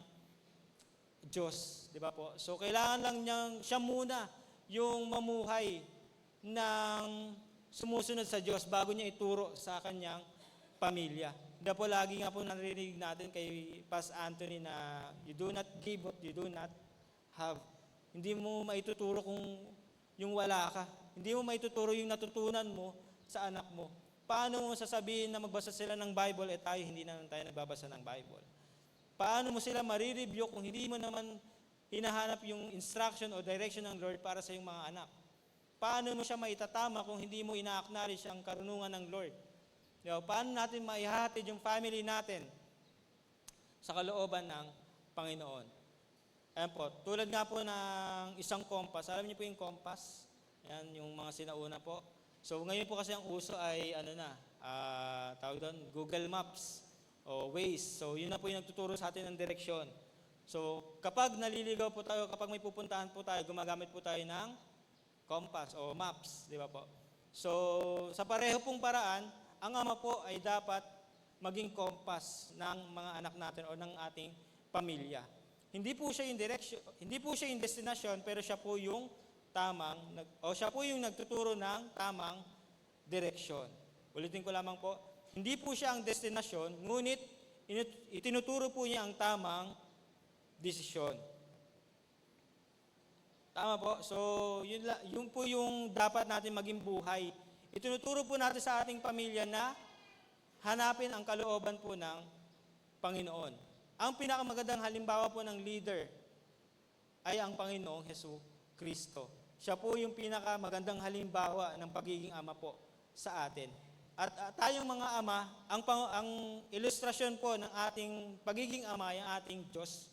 S1: Diyos. Di ba po? So kailangan lang niyang siya muna yung mamuhay ng sumusunod sa Diyos bago niya ituro sa kanyang pamilya. Di po lagi nga po narinig natin kay Pas Anthony na you do not give what you do not have. Hindi mo maituturo kung yung wala ka. Hindi mo maituturo yung natutunan mo sa anak mo. Paano mo sasabihin na magbasa sila ng Bible tayo hindi naman tayo nagbabasa ng Bible? Paano mo sila marireview kung hindi mo naman hinahanap yung instruction o direction ng Lord para sa iyong mga anak? Paano mo siya maitatama kung hindi mo ina-acknowledge ang karunungan ng Lord? Paano natin maihatid yung family natin sa kalooban ng Panginoon? Ayan po, tulad nga po ng isang compass. Alam niyo po yung compass? Ayan, yung mga sinauna po. So ngayon po kasi ang uso ay tawag doon, Google Maps o Waze. So yun na po yung nagtuturo sa atin ng direksyon. So kapag naliligaw po tayo, kapag may pupuntahan po tayo, gumagamit po tayo ng compass o maps, di ba po? So sa pareho pong paraan, ang ama po ay dapat maging compass ng mga anak natin o ng ating pamilya. Hindi po siya yung direction, hindi po siya yung destination, pero siya po yung siya po yung nagtuturo ng tamang direksyon. Ulitin ko lamang po, hindi po siya ang destinasyon, ngunit itinuturo po niya ang tamang desisyon. Tama po. So, yun po yung dapat natin maging buhay. Itinuturo po natin sa ating pamilya na hanapin ang kalooban po ng Panginoon. Ang pinakamagandang halimbawa po ng leader ay ang Panginoong Hesus Kristo. Siya po yung pinakamagandang halimbawa ng pagiging ama po sa atin. At tayong mga ama, ang ilustrasyon po ng ating pagiging ama ay ang ating Diyos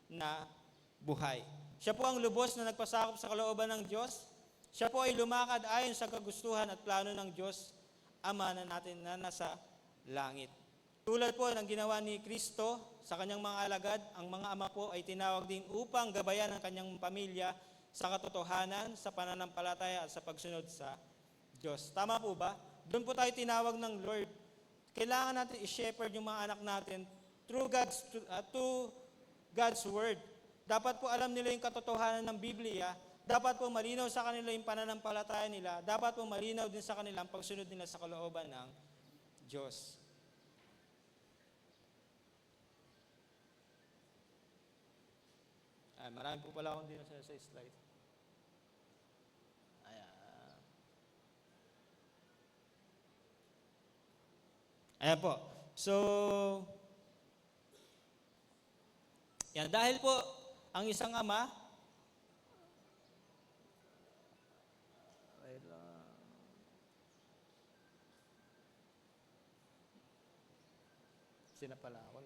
S1: na buhay. Siya po ang lubos na nagpasakop sa kalooban ng Diyos. Siya po ay lumakad ayon sa kagustuhan at plano ng Diyos, Ama na natin na nasa langit. Tulad po ng ginawa ni Kristo sa kanyang mga alagad, ang mga ama po ay tinawag din upang gabayan ang kanyang pamilya sa katotohanan, sa pananampalataya at sa pagsunod sa Diyos. Tama po ba? Doon po tayo tinawag ng Lord. Kailangan natin i-shepherd yung mga anak natin through God's Word. Dapat po alam nila yung katotohanan ng Biblia. Dapat po malinaw sa kanila yung pananampalataya nila. Dapat po malinaw din sa kanila ang pagsunod nila sa kalooban ng Diyos. Marami po pala akong din sa slide. Ayan po. So, yan. Dahil po, ang isang ama, sinapala ako.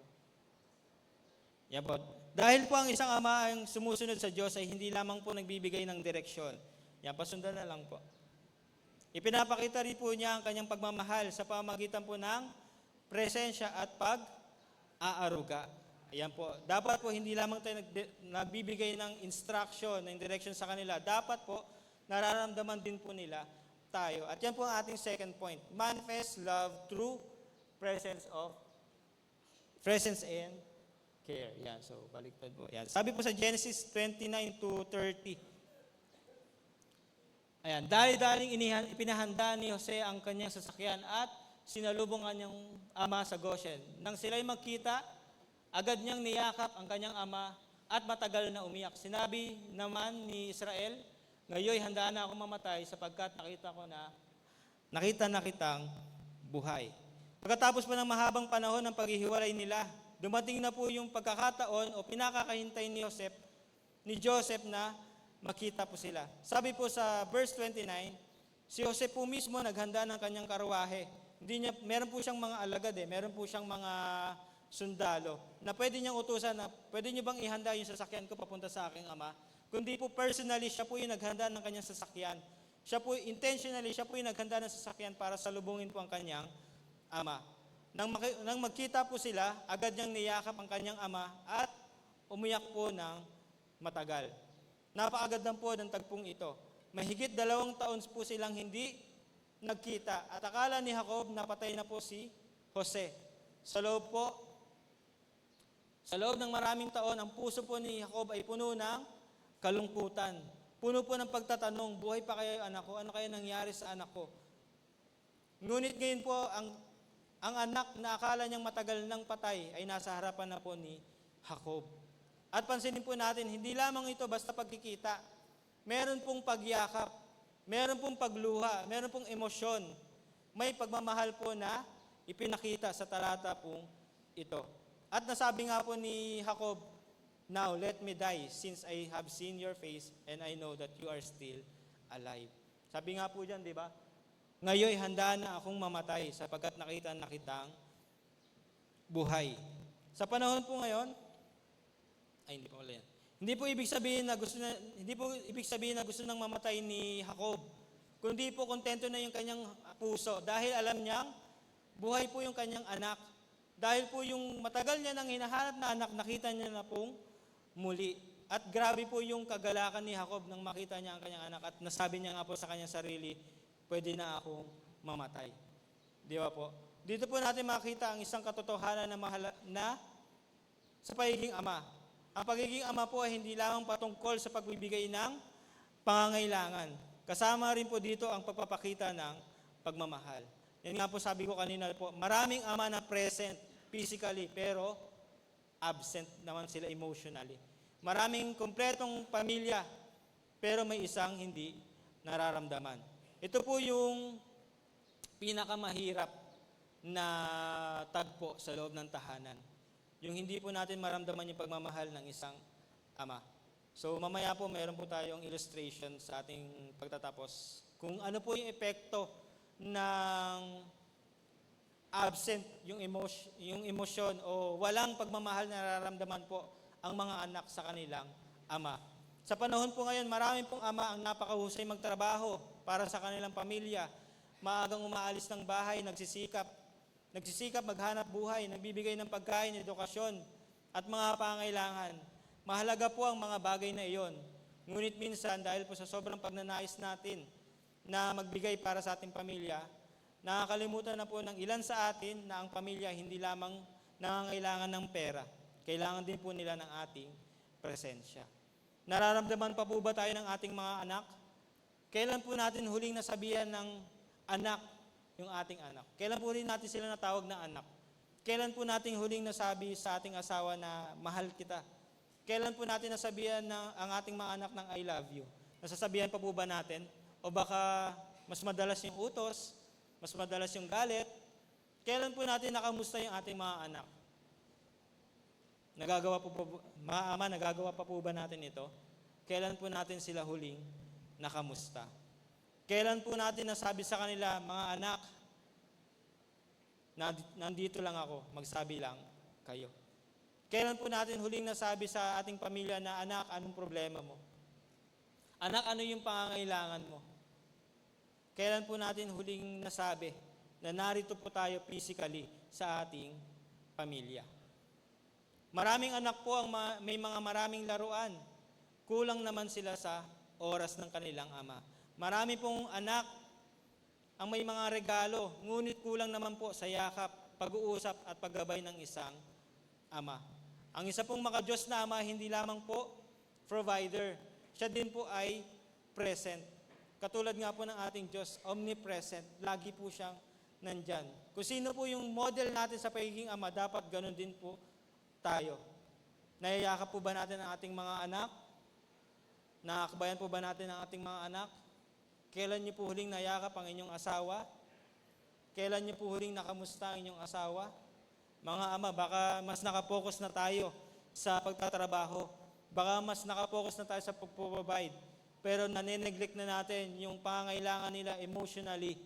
S1: Yan po. Dahil po ang isang ama ang sumusunod sa Diyos ay hindi lamang po nagbibigay ng direksyon. Yan, pasundan na lang po. Ipinapakita rin po niya ang kanyang pagmamahal sa pamamagitan po ng presensya at aaruga. Ayan po. Dapat po hindi lamang tayo nagbibigay ng instruction, ng direction sa kanila. Dapat po nararamdaman din po nila tayo. At yan po ang ating second point. Manifest love through presence and care. Yan. So, baliktad po. Yan. Sabi po sa Genesis 29:30. Ayan. Dali-daling ipinahanda ni Jose ang kanyang sasakyan at sinalubong kanyang ama sa Goshen. Nang sila'y magkita, agad niyang niyakap ang kanyang ama at matagal na umiyak. Sinabi naman ni Israel, ngayoy handa na ako mamatay sapagkat nakita na kitang buhay. Pagkatapos po ng mahabang panahon ng paghihiwalay nila, dumating na po yung pagkakataon o pinakakahintay ni Joseph na makita po sila. Sabi po sa verse 29, si Joseph po mismo naghanda ng kanyang karuwahe. Meron po siyang mga alagad meron po siyang mga sundalo na pwede niyang utusan na pwede niyo bang ihanda yung sasakyan ko papunta sa aking ama? Kundi po personally, siya po yung naghanda ng kanyang sasakyan. Siya po yung naghanda ng sasakyan para salubungin po ang kanyang ama. Nang magkita po sila, agad niyang niyakap ang kanyang ama at umiyak po ng matagal. Napakagad lang po ng tagpong ito. Mahigit 2 taon po silang hindi nagkita at akala ni Jacob na patay na po si Jose. Sa loob ng maraming taon, ang puso po ni Jacob ay puno ng kalungkutan. Puno po ng pagtatanong, buhay pa kaya yung anak ko? Ano kaya nangyari sa anak ko? Ngunit ngayon po, ang anak na akala niyang matagal nang patay ay nasa harapan na po ni Jacob. At pansinin po natin, hindi lamang ito basta pagkikita. Meron pong pagyakap. Meron pong pagluha, meron pong emosyon. May pagmamahal po na ipinakita sa talata pong ito. At nasabi nga po ni Jacob, now let me die since I have seen your face and I know that you are still alive. Sabi nga po dyan, di ba? Ngayoy handa na akong mamatay sapagkat nakita na kitang buhay. Sa panahon po ngayon, hindi po wala yan. Hindi po ibig sabihin na gusto nang mamatay ni Jacob. Kundi po kontento na yung kanyang puso dahil alam niyang buhay po yung kanyang anak. Dahil po yung matagal niya nang hinahanap na anak, nakita niya na pong muli. At grabe po yung kagalakan ni Jacob nang makita niya ang kanyang anak at nasabi niya nga po sa kanyang sarili, pwede na akong mamatay. Di ba po? Dito po natin makita ang isang katotohanan na sa pagiging ama. Ang pagiging ama po ay hindi lamang patungkol sa pagbibigay ng pangangailangan. Kasama rin po dito ang pagpapakita ng pagmamahal. Yan nga po sabi ko kanina po, maraming ama na present physically pero absent naman sila emotionally. Maraming kumpletong pamilya pero may isang hindi nararamdaman. Ito po yung pinakamahirap na tagpo sa loob ng tahanan. Yung hindi po natin maramdaman yung pagmamahal ng isang ama. So mamaya po mayroon po tayong illustration sa ating pagtatapos kung ano po yung epekto ng absent yung emosyon o walang pagmamahal na nararamdaman po ang mga anak sa kanilang ama. Sa panahon po ngayon, maraming pong ama ang napakahusay magtrabaho para sa kanilang pamilya. Maagang umaalis ng bahay, nagsisikap maghanap buhay, nagbibigay ng pagkain, edukasyon, at mga pangailangan. Mahalaga po ang mga bagay na iyon. Ngunit minsan, dahil po sa sobrang pagnanais natin na magbigay para sa ating pamilya, nakakalimutan na po ng ilan sa atin na ang pamilya hindi lamang nangangailangan ng pera. Kailangan din po nila ng ating presensya. Nararamdaman pa po ba tayo ng ating mga anak? Kailan po natin huling nasabihan ng anak yung ating anak? Kailan po rin natin sila natawag na anak? Kailan po natin huling nasabi sa ating asawa na mahal kita? Kailan po natin nasabihan ang ating mga anak ng I love you? Nasasabihan pa po ba natin? O baka mas madalas yung utos, mas madalas yung galit? Kailan po natin nakamusta yung ating mga anak? Mga ama, nagagawa pa po ba natin ito? Kailan po natin sila huling nakamusta? Kailan po natin nasabi sa kanila, mga anak, nandito lang ako, magsabi lang kayo. Kailan po natin huling nasabi sa ating pamilya na, anak, anong problema mo? Anak, ano yung pangangailangan mo? Kailan po natin huling nasabi na narito po tayo physically sa ating pamilya? Maraming anak po ang may mga maraming laruan. Kulang naman sila sa oras ng kanilang ama. Marami pong anak ang may mga regalo, ngunit kulang naman po sa yakap, pag-uusap at paggabay ng isang ama. Ang isa pong makadiyos na ama, hindi lamang po provider. Siya din po ay present. Katulad nga po ng ating Diyos, omnipresent. Lagi po siyang nandyan. Kung sino po yung model natin sa pagiging ama, dapat ganun din po tayo. Nayayakap po ba natin ang ating mga anak? Nakakabayan po ba natin ang ating mga anak? Kailan niyo po huling nayakap ang inyong asawa? Kailan niyo po huling nakamusta ang inyong asawa? Mga ama, baka mas nakapokus na tayo sa pagtatrabaho. Baka mas nakapokus na tayo sa pag-provide. Pero nane-neglect na natin yung pangangailangan nila emotionally.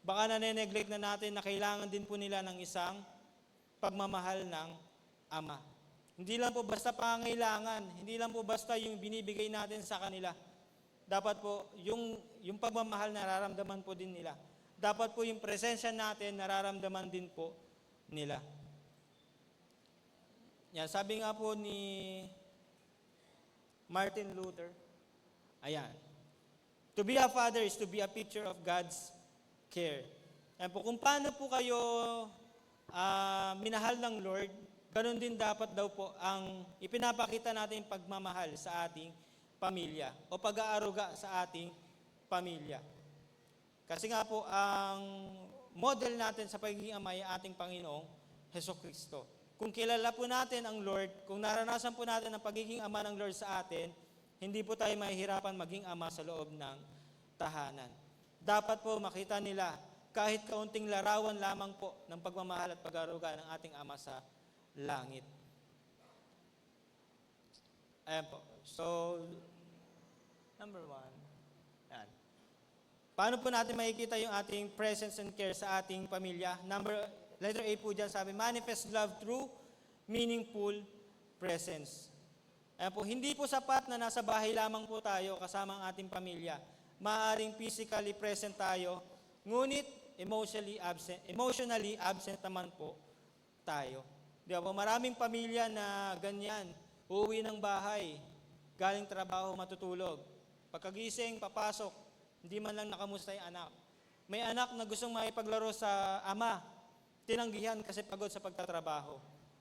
S1: Baka nane-neglect na natin na kailangan din po nila ng isang pagmamahal ng ama. Hindi lang po basta pangangailangan, hindi lang po basta yung binibigay natin sa kanila. Dapat po, yung pagmamahal nararamdaman po din nila. Dapat po yung presensya natin nararamdaman din po nila. Yan, sabi nga po ni Martin Luther, ayan, to be a father is to be a picture of God's care. Yan po, kung paano po kayo minahal ng Lord, ganun din dapat daw po ang ipinapakita natin pagmamahal sa ating pamilya o pag-aaruga sa ating pamilya. Kasi nga po, ang model natin sa pagiging ama ay ating Panginoong Hesukristo. Kung kilala po natin ang Lord, kung naranasan po natin ang pagiging ama ng Lord sa atin, hindi po tayo mahihirapan maging ama sa loob ng tahanan. Dapat po makita nila kahit kaunting larawan lamang po ng pagmamahal at pag-aaruga ng ating ama sa langit. Ayan po. So, number 1. Ayan. Paano po natin makikita yung ating presence and care sa ating pamilya? Letter A po dyan, sabi, manifest love through meaningful presence. Ayan po, hindi po sapat na nasa bahay lamang po tayo kasama ang ating pamilya. Maaaring physically present tayo, ngunit emotionally absent naman po tayo. Di ba po, maraming pamilya na ganyan, uuwi ng bahay, galing trabaho, matutulog. Pagkagising, papasok, hindi man lang nakamusta yung anak. May anak na gustong makipaglaro sa ama, tinanggihan kasi pagod sa pagtatrabaho.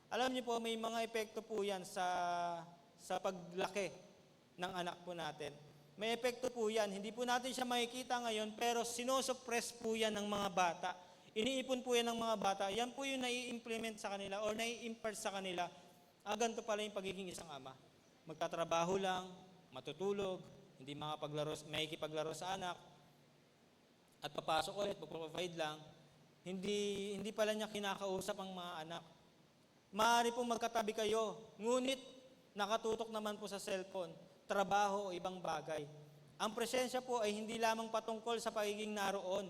S1: Alam niyo po, may mga epekto po yan sa paglaki ng anak po natin. May epekto po yan. Hindi po natin siya makikita ngayon, pero sinosuppress po yan ng mga bata. Iniipon po yan ng mga bata. Yan po yung nai-implement sa kanila or nai-impart sa kanila. Ganito pala yung pagiging isang ama. Magtatrabaho lang, matutulog, hindi makikipaglaro sa anak, at papasok ulit, magpo-provide lang. Hindi pala niya kinakausap ang mga anak. Maaari pong magkatabi kayo, ngunit nakatutok naman po sa cellphone, trabaho o ibang bagay. Ang presensya po ay hindi lamang patungkol sa pagiging naroon.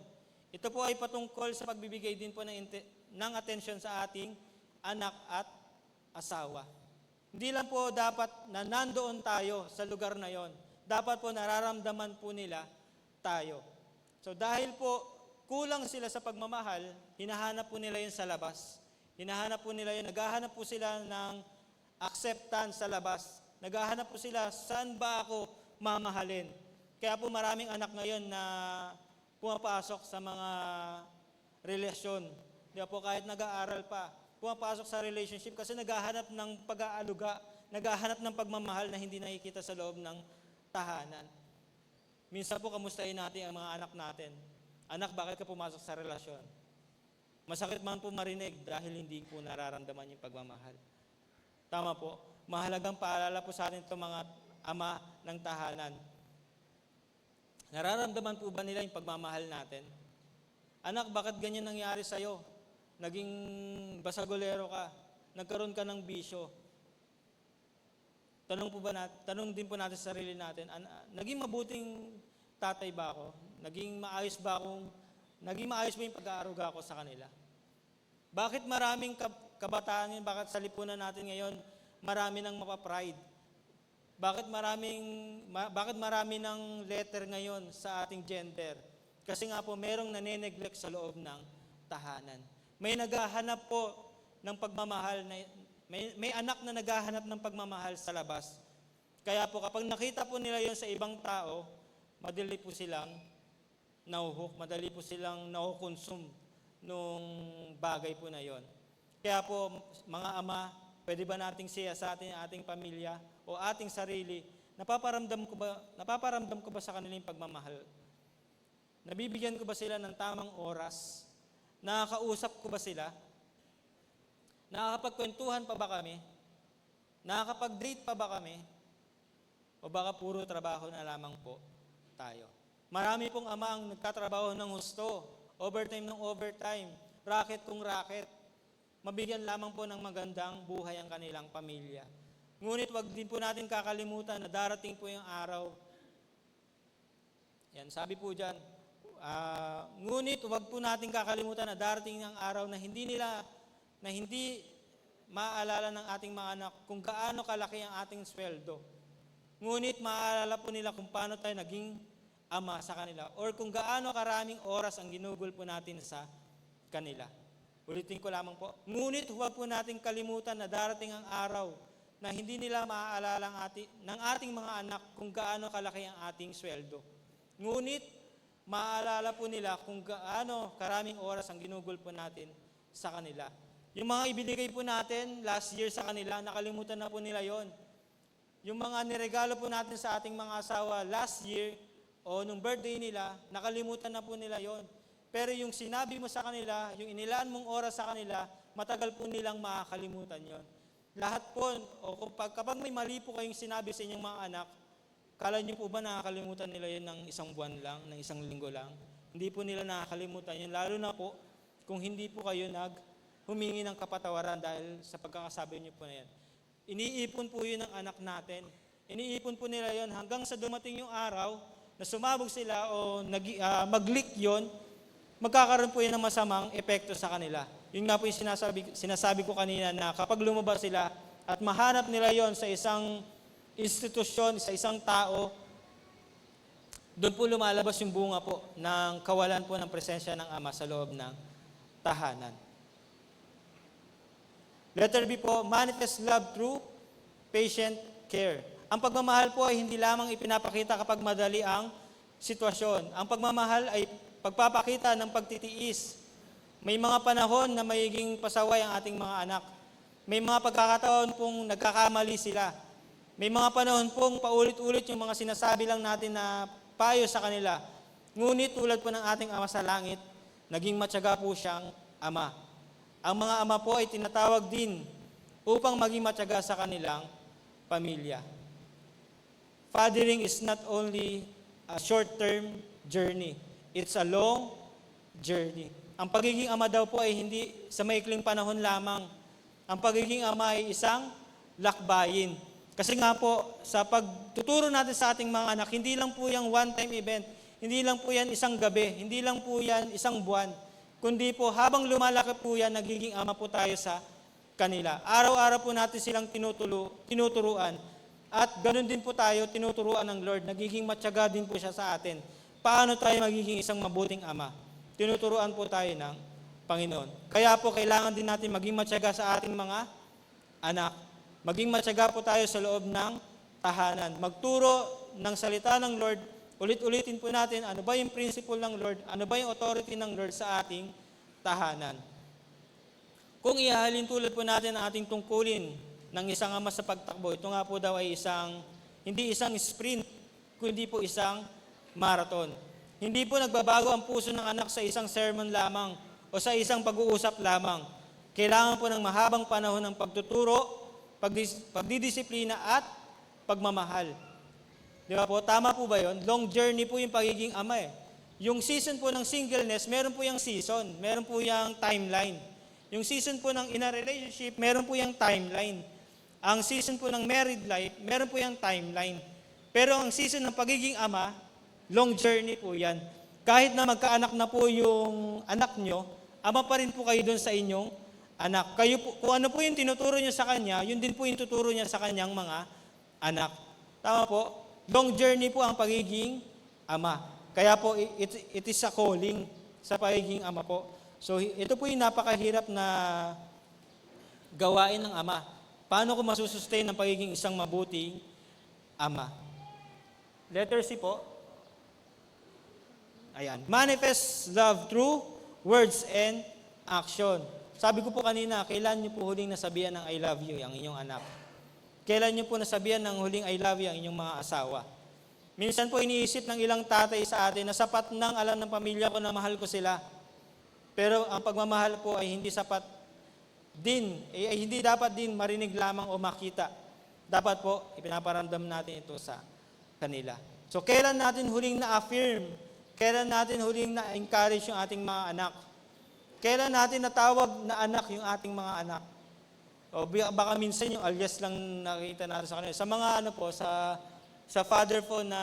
S1: Ito po ay patungkol sa pagbibigay din po ng atensyon sa ating anak at asawa. Hindi lang po dapat na nandoon tayo sa lugar na yon. Dapat po nararamdaman po nila tayo. So dahil po kulang sila sa pagmamahal, hinahanap po nila yun sa labas. Hinahanap po nila yun, naghahanap po sila ng acceptance sa labas. Naghahanap po sila, saan ba ako mamahalin? Kaya po maraming anak ngayon na pumapasok sa mga relasyon. Di ba po, kahit nag-aaral pa, pumapasok sa relationship kasi naghahanap ng pag-aaluga, naghahanap ng pagmamahal na hindi nakikita sa loob ng tahanan. Minsan po, kamustahin natin ang mga anak natin. Anak, bakit ka pumasok sa relasyon? Masakit man po marinig dahil hindi po nararamdaman yung pagmamahal. Tama po. Mahalagang paalala po sa atin itong mga ama ng tahanan. Nararamdaman po ba nila yung pagmamahal natin? Anak, bakit ganyan nangyari sa'yo? Naging basagolero ka. Nagkaroon ka ng bisyo. Tanong din po natin sa sarili natin, naging mabuting tatay ba ako? Naging maayos ba yung pag-aaruga ko sa kanila? Bakit maraming kabataan yun, bakit sa lipunan natin ngayon, marami nang mapapride? Bakit marami ng letter ngayon sa ating gender? Kasi nga po, merong nane-neglect sa loob ng tahanan. May naghahanap po ng pagmamahal, may anak na naghahanap ng pagmamahal sa labas. Kaya po kapag nakita po nila yon sa ibang tao, madali po silang nahuhook, madali po silang nahukonsume nung bagay po na yon. Kaya po mga ama, pwede ba nating siya sa ating pamilya o ating sarili, napaparamdam ko ba sa kanila yung pagmamahal? Nabibigyan ko ba sila ng tamang oras? Nakakausap ko ba sila? Nakakapagkwentuhan pa ba kami? Nakakapag-date pa ba kami? O baka puro trabaho na lamang po tayo? Marami pong ama ang nagtatrabaho ng husto, overtime ng overtime, racket kung racket. Mabigyan lamang po ng magandang buhay ang kanilang pamilya. Ngunit wag din po natin kakalimutan na darating po yung araw. Yan, sabi po dyan, ngunit wag po natin kakalimutan na darating ang araw na hindi maaalala ng ating mga anak kung gaano kalaki ang ating sweldo. Ngunit maaalala po nila kung paano tayo naging ama sa kanila or kung gaano karaming oras ang ginugol po natin sa kanila. Ulitin ko lamang po. Ngunit huwag po natin kalimutan na darating ang araw na hindi nila maaalala ng ating mga anak kung gaano kalaki ang ating sweldo. Ngunit maaalala po nila kung gaano karaming oras ang ginugol po natin sa kanila. Yung mga ibinigay po natin last year sa kanila, nakalimutan na po nila yon. Yung mga niregalo po natin sa ating mga asawa last year o nung birthday nila, nakalimutan na po nila yon. Pero yung sinabi mo sa kanila, yung inilaan mong oras sa kanila, matagal po nilang makakalimutan yon. Lahat po, o kapag may mali po kayong sinabi sa inyong mga anak, kala niyo po ba nakakalimutan nila yun ng isang buwan lang, ng isang linggo lang? Hindi po nila nakakalimutan yun, lalo na po kung hindi po kayo humingi ng kapatawaran dahil sa pagkakasabi niyo po na yan. Iniipon po yun ng anak natin. Iniipon po nila yon hanggang sa dumating yung araw na sumabog sila o mag-leak yon, magkakaroon po yun ng masamang epekto sa kanila. Yun nga po yung sinasabi ko kanina na kapag lumabas sila at mahanap nila yon sa isang institusyon, sa isang tao, doon po lumalabas yung bunga po ng kawalan po ng presensya ng Ama sa loob ng tahanan. Letter B po, manifest love through patient care. Ang pagmamahal po ay hindi lamang ipinapakita kapag madali ang sitwasyon. Ang pagmamahal ay pagpapakita ng pagtitiis. May mga panahon na magiging pasaway ang ating mga anak. May mga pagkakataon pong nagkakamali sila. May mga panahon pong paulit-ulit yung mga sinasabi lang natin na payo sa kanila. Ngunit tulad po ng ating Ama sa Langit, naging matyaga po siyang Ama. Ang mga ama po ay tinatawag din upang maging matyaga sa kanilang pamilya. Fathering is not only a short-term journey, it's a long journey. Ang pagiging ama daw po ay hindi sa maikling panahon lamang. Ang pagiging ama ay isang lakbayin. Kasi nga po, sa pagtuturo natin sa ating mga anak, hindi lang po yung one-time event, hindi lang po yan isang gabi, hindi lang po yan isang buwan, kundi po habang lumalaki po yan, nagiging ama po tayo sa kanila. Araw-araw po natin silang tinuturuan. At ganun din po tayo, tinuturuan ng Lord. Nagiging matyaga din po siya sa atin. Paano tayo magiging isang mabuting ama? Tinuturuan po tayo ng Panginoon. Kaya po kailangan din natin maging matyaga sa ating mga anak. Maging matyaga po tayo sa loob ng tahanan. Magturo ng salita ng Lord. Ulit-ulitin po natin, ano ba yung principle ng Lord? Ano ba yung authority ng Lord sa ating tahanan? Kung ihahalin tulad po natin ang ating tungkulin ng isang ama sa pagtakbo, ito nga po daw ay hindi isang sprint, kundi po isang marathon. Hindi po nagbabago ang puso ng anak sa isang sermon lamang o sa isang pag-uusap lamang. Kailangan po ng mahabang panahon ng pagtuturo, pagdidisiplina at pagmamahal. Di ba po? Tama po ba yun? Long journey po yung pagiging ama eh. Yung season po ng singleness, meron po yung season. Meron po yung timeline. Yung season po ng in a relationship, meron po yung timeline. Ang season po ng married life, meron po yung timeline. Pero ang season ng pagiging ama, long journey po yan. Kahit na magkaanak na po yung anak nyo, ama pa rin po kayo doon sa inyong anak. Kayo po, kung ano po yung tinuturo nyo sa kanya, yun din po yung tuturo niya sa kanyang mga anak. Tama po? Long journey po ang pagiging ama. Kaya po, it is a calling sa pagiging ama po. So, ito po yung napakahirap na gawain ng ama. Paano ko masusustain ang pagiging isang mabuting ama? Letter C po. Ayan. Manifest love through words and action. Sabi ko po kanina, kailan niyo po huling nasabihan ng I love you ang inyong anak? Kailan niyo po nasabihan ng huling I love you ang inyong mga asawa? Minsan po iniisip ng ilang tatay sa atin na sapat nang alam ng pamilya ko na mahal ko sila. Pero ang pagmamahal po ay hindi sapat din, ay hindi dapat din marinig lamang o makita. Dapat po, ipinaparamdam natin ito sa kanila. So, kailan natin huling na-affirm? Kailan natin huling na-encourage yung ating mga anak? Kailan natin natawag na anak yung ating mga anak? O baka minsan yung alias lang nakita natin sa kanila. Sa mga sa father po na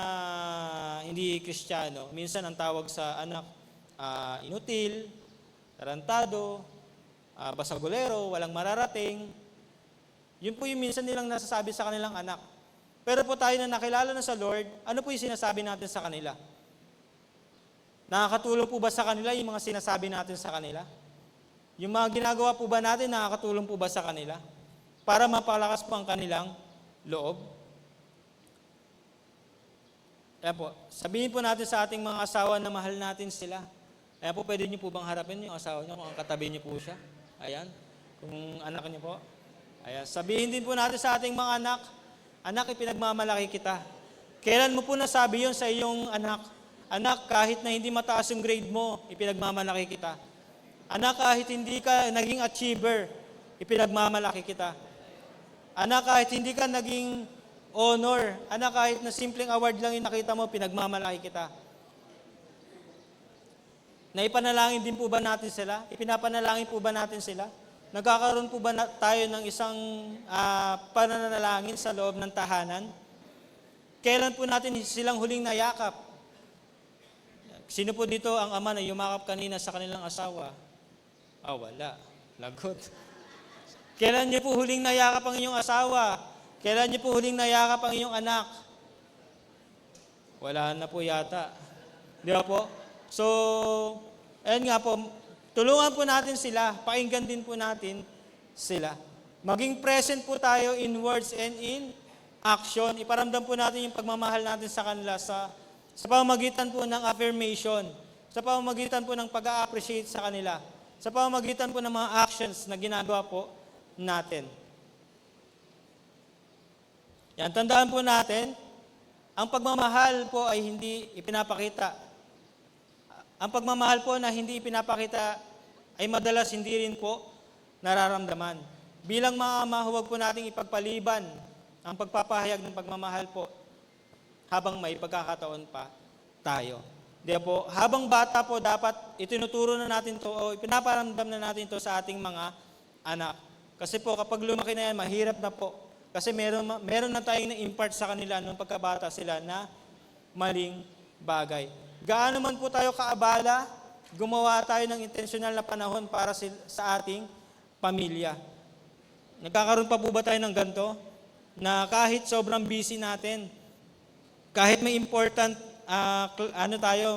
S1: hindi Kristiyano, minsan ang tawag sa anak, inutil, tarantado, basagulero, walang mararating. Yun po yung minsan nilang nasasabi sa kanilang anak. Pero po tayo na nakilala na sa Lord, ano po yung sinasabi natin sa kanila? Nakakatulong po ba sa kanila yung mga sinasabi natin sa kanila? Yung mga ginagawa po ba natin, nakakatulong po ba sa kanila? Para mapalakas po ang kanilang loob? Kaya po, sabihin po natin sa ating mga asawa na mahal natin sila. Kaya po, pwede niyo po bang harapin yung asawa niyo kung ang katabi niyo po siya? Ayan. Kung anak niyo po. Ayan. Sabihin din po natin sa ating mga anak, anak, ipinagmamalaki kita. Kailan mo po nasabi yun sa iyong anak? Anak, kahit na hindi mataas yung grade mo, ipinagmamalaki kita. Anak, kahit hindi ka naging achiever, ipinagmamalaki kita. Anak, kahit hindi ka naging honor, anak, kahit na simpleng award lang yung nakita mo, pinagmamalaki kita. Naipanalangin din po ba natin sila? Ipinapanalangin po ba natin sila? Nagkakaroon po ba tayo ng isang pananalangin sa loob ng tahanan? Kailan po natin silang huling nayakap? Sino po dito ang ama na yumakap kanina sa kanilang asawa? Wala. Lagot. Kailan niyo po huling nayakap ang inyong asawa? Kailan niyo po huling nayakap ang inyong anak? Wala na po yata. Di ba po? So, ayun nga po, tulungan po natin sila, pakinggan din po natin sila. Maging present po tayo in words and in action. Iparamdam po natin yung pagmamahal natin sa kanila sa pamamagitan po ng affirmation, sa pamamagitan po ng pag-a-appreciate sa kanila, sa pamamagitan po ng mga actions na ginagawa po natin. Yan, tandaan po natin, ang pagmamahal po ay hindi ipinapakita. Ang pagmamahal po na hindi ipinapakita ay madalas hindi rin po nararamdaman. Bilang mga ama, huwag po nating ipagpaliban ang pagpapahayag ng pagmamahal po habang may pagkakataon pa tayo. Di po, habang bata po, dapat itinuturo na natin to o ipinaparamdam na natin to sa ating mga anak. Kasi po, kapag lumaki na yan, mahirap na po. Kasi meron na tayong na-impart sa kanila nung pagkabata sila na maling bagay. Gaano man po tayo kaabala, gumawa tayo ng intentional na panahon para sa ating pamilya. Nagkakaroon pa po ba tayo ng ganito? Na kahit sobrang busy natin, kahit may important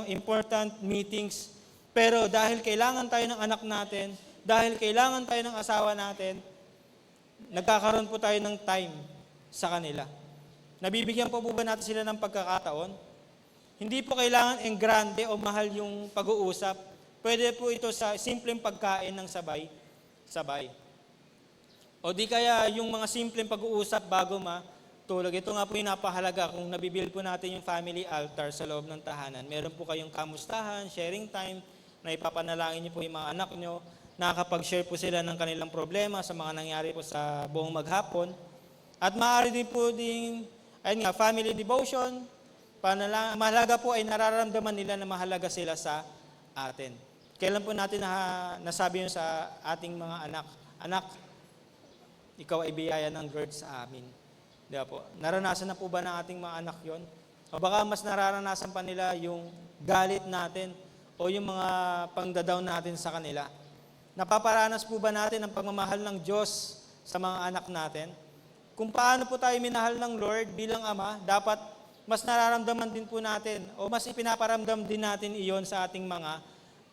S1: important meetings, pero dahil kailangan tayo ng anak natin, dahil kailangan tayo ng asawa natin, nagkakaroon po tayo ng time sa kanila. Nabibigyan po ba natin sila ng pagkakataon? Hindi po kailangan grande o mahal yung pag-uusap. Pwede po ito sa simpleng pagkain ng sabay. O di kaya yung mga simpleng pag-uusap bago tulog. Ito nga po yung napahalaga kung nabibuild po natin yung family altar sa loob ng tahanan. Meron po kayong kamustahan, sharing time, na ipapanalangin niyo po yung mga anak niyo, nakakapag-share po sila ng kanilang problema sa mga nangyari po sa buong maghapon. At maaari din po family devotion, mahalaga po ay nararamdaman nila na mahalaga sila sa atin. Kailan po natin nasabi yun sa ating mga anak? Anak, ikaw ay biyaya ng Lord sa amin. Di ba po? Naranasan na po ba ng ating mga anak yon? O baka mas nararanasan pa nila yung galit natin o yung mga pangdadaw natin sa kanila. Napaparanas po ba natin ang pagmamahal ng Diyos sa mga anak natin? Kung paano po tayo minahal ng Lord bilang Ama, dapat mas nararamdaman din po natin o mas ipinaparamdam din natin iyon sa ating mga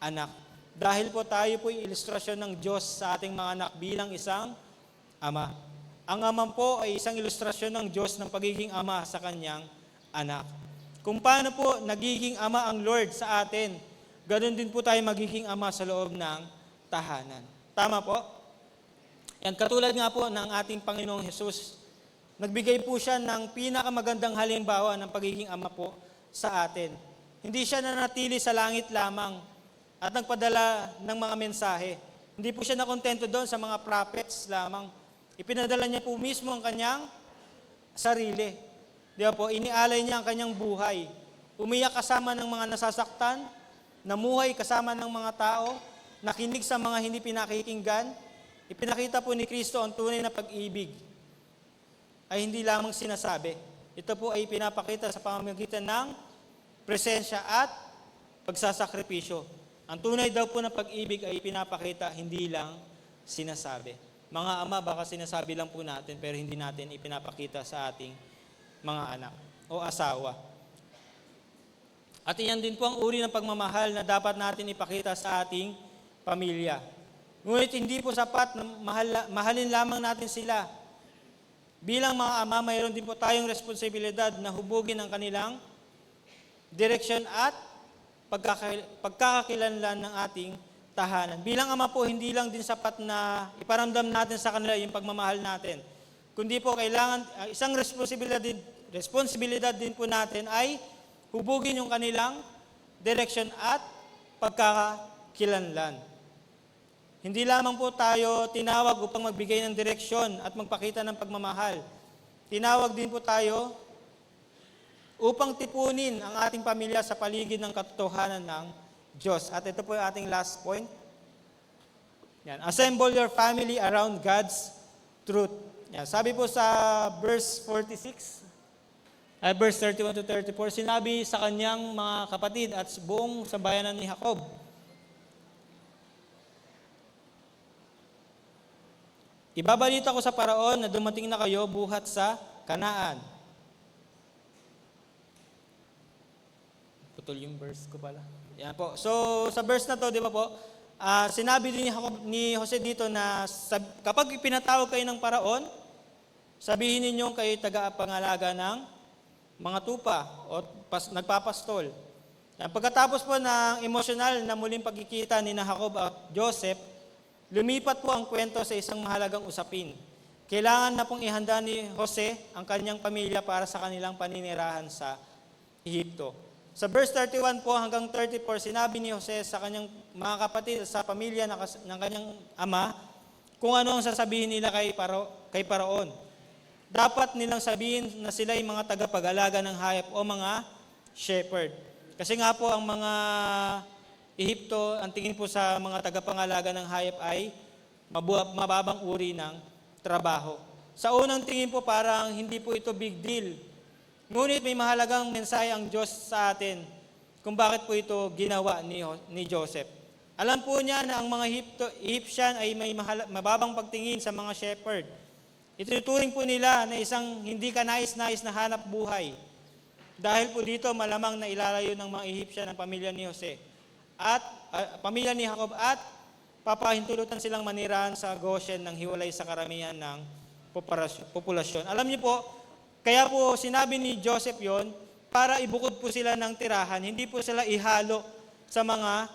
S1: anak. Dahil po tayo po yung ilustrasyon ng Diyos sa ating mga anak bilang isang Ama. Ang ama po ay isang ilustrasyon ng Diyos ng pagiging ama sa kanyang anak. Kung paano po nagiging ama ang Lord sa atin, ganoon din po tayo magiging ama sa loob ng tahanan. Tama po? Yan, katulad nga po ng ating Panginoong Hesus. Nagbigay po siya ng pinakamagandang halimbawa ng pagiging ama po sa atin. Hindi siya nanatili sa langit lamang at nagpadala ng mga mensahe. Hindi po siya nakontento doon sa mga prophets lamang. Ipinadala niya po mismo ang kanyang sarili. Di ba po? Inialay niya ang kanyang buhay. Umiyak kasama ng mga nasasaktan, namuhay kasama ng mga tao, nakinig sa mga hindi pinakikinggan. Ipinakita po ni Kristo ang tunay na pag-ibig ay hindi lamang sinasabi. Ito po ay pinapakita sa pamamagitan ng presensya at pagsasakripisyo. Ang tunay daw po na pag-ibig ay pinapakita, hindi lang sinasabi. Mga ama, baka sinasabi lang po natin pero hindi natin ipinapakita sa ating mga anak o asawa. At iyan din po ang uri ng pagmamahal na dapat natin ipakita sa ating pamilya. Ngunit hindi po sapat na mahalin lamang natin sila. Bilang mga ama, mayroon din po tayong responsibilidad na hubugin ang kanilang direksyon at pagkakakilanlan ng ating tahanan. Bilang ama po, hindi lang din sapat na iparamdam natin sa kanila yung pagmamahal natin. Kundi po kailangan, isang responsibilidad din po natin ay hubugin yung kanilang direksyon at pagkakakilanlan. Hindi lamang po tayo tinawag upang magbigay ng direksyon at magpakita ng pagmamahal. Tinawag din po tayo upang tipunin ang ating pamilya sa paligid ng katotohanan ng Diyos. At ito po yung ating last point. Yan. Assemble your family around God's truth. Yan. Sabi po sa verse 46, verse 31 to 34, sinabi sa kanyang mga kapatid at buong sambayanan ni Jacob, ibabalita ko sa Paraon na dumating na kayo buhat sa Kanaan. Putol yung verse ko pala. Yan po. So, sa verse na to, di ba po, sinabi din ni Jose dito na kapag ipinatawag kayo ng Paraon, sabihin ninyo kayo taga-pangalaga ng mga tupa o nagpapastol. Yan, pagkatapos po ng emosyonal na muling pagkikita ni Jacob at Joseph, lumipat po ang kwento sa isang mahalagang usapin. Kailangan na pong ihanda ni Jose ang kanyang pamilya para sa kanilang paninirahan sa Ehipto. Sa verse 31 po hanggang 34, sinabi ni Jose sa kanyang mga kapatid, sa pamilya ng kanyang ama, kung ano ang sasabihin nila kay Paraon. Dapat nilang sabihin na sila ay mga tagapag-alaga ng hayop o mga shepherd. Kasi nga po ang mga Ehipto, ang tingin po sa mga tagapangalaga ng hayop ay mababang uri ng trabaho. Sa unang tingin po parang hindi po ito big deal. Ngunit may mahalagang mensahe ang Diyos sa atin kung bakit po ito ginawa ni Joseph. Alam po niya na ang mga Egyptian ay may mababang pagtingin sa mga shepherd. Ituturing po nila na isang hindi kanais-nais na hanap buhay. Dahil po dito malamang na ilalayo ng mga Egyptian ang pamilya ni Jose at pamilya ni Jacob at papahintulutan silang manirahan sa Goshen ng hiwalay sa karamihan ng populasyon. Alam niyo po, kaya po sinabi ni Joseph yon para ibukod po sila ng tirahan, hindi po sila ihalo sa mga